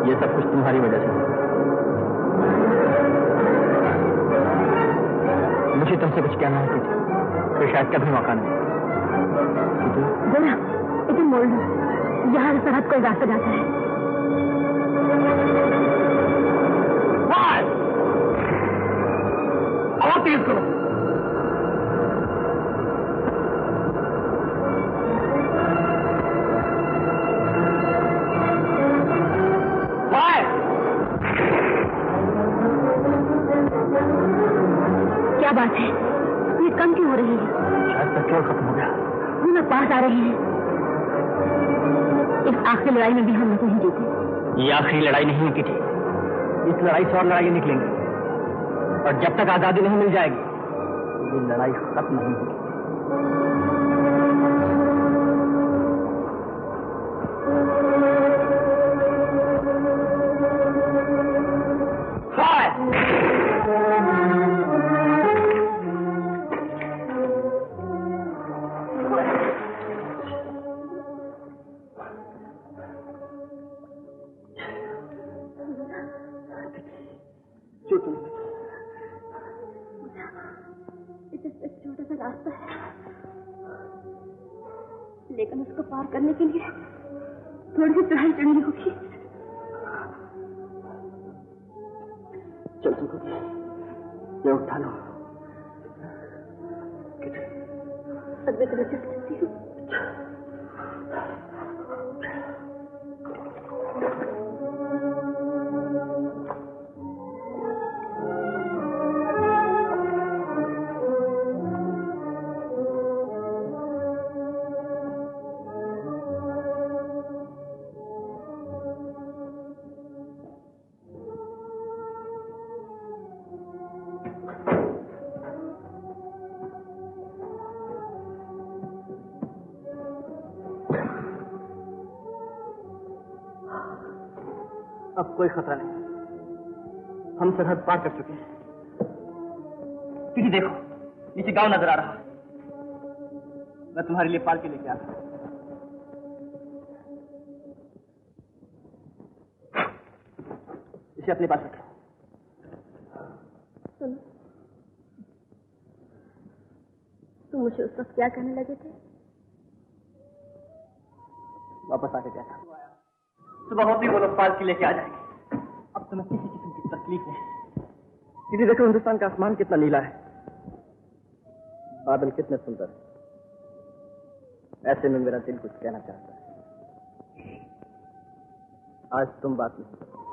ये सब कुछ तुम्हारी वजह से। मुझे तुमसे कुछ कहना है किटी, तो शायद कभी मौका नहीं। गोरा, इधर मोड़ लो, यहाँ से सरहद कोई रास्ता जाता है। और तेज करो। क्या बात है? ये कम क्यों हो रही है? शायद पेट्रोल खत्म हो गया। हम लोग पास आ रहे हैं। इस आखिरी लड़ाई में भी हम लोग नहीं जीते। ये आखिरी लड़ाई नहीं है किटी। इस लड़ाई से और लड़ाई निकलेंगी, और जब तक आजादी नहीं मिल जाएगी ये लड़ाई खत्म नहीं होगी। छोटा सा रास्ता है, लेकिन उसको पार करने के लिए थोड़ी सी चढ़ाई चढ़नी होगी। चल सकती, ये उठा लो। अब मैं तुम्हें चल सकती हूँ। अब कोई खतरा नहीं, हम सरहद पार कर चुके हैं। क्योंकि देखो नीचे गांव नजर आ रहा है, मैं तुम्हारे लिए पाल के लेके आ रहा हूं। इसे अपने पास रखो। सुनो, तुम मुझे उस वक्त क्या कहने लगे थे? वापस आके क्या था? सुबह होते ही वो लोग पाल के लेके आ जाएंगे। अब तुम्हें किसी किस्म की तकलीफ नहीं। क्योंकि देखो हिंदुस्तान का आसमान कितना नीला है, बादल कितने सुंदर है। ऐसे में मेरा दिल कुछ कहना चाहता है। आज तुम बात नहीं करो,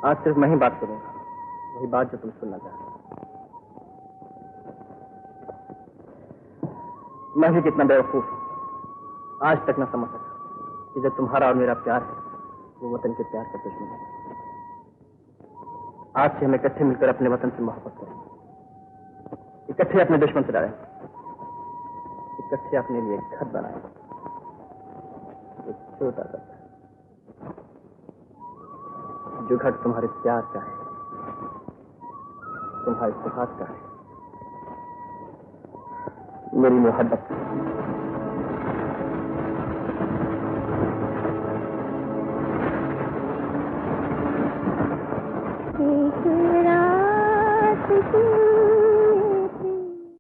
आज सिर्फ मैं ही बात करूंगा, वही बात जो तुम सुनना चाहते हो। मैं भी कितना बेवकूफ हूं, आज तक न समझ सका कि जब तुम्हारा और मेरा प्यार है वो वतन के प्यार का दुश्मन है। आज से हम इकट्ठे मिलकर अपने वतन से मोहब्बत करेंगे, इकट्ठे अपने दुश्मन से लड़ेंगे, इकट्ठे अपने लिए घर बनाएंगे, एक छोटा सा जो घर तुम्हारे प्यार का है, तुम्हारे सुहाग का है, मेरी मोहब्बत।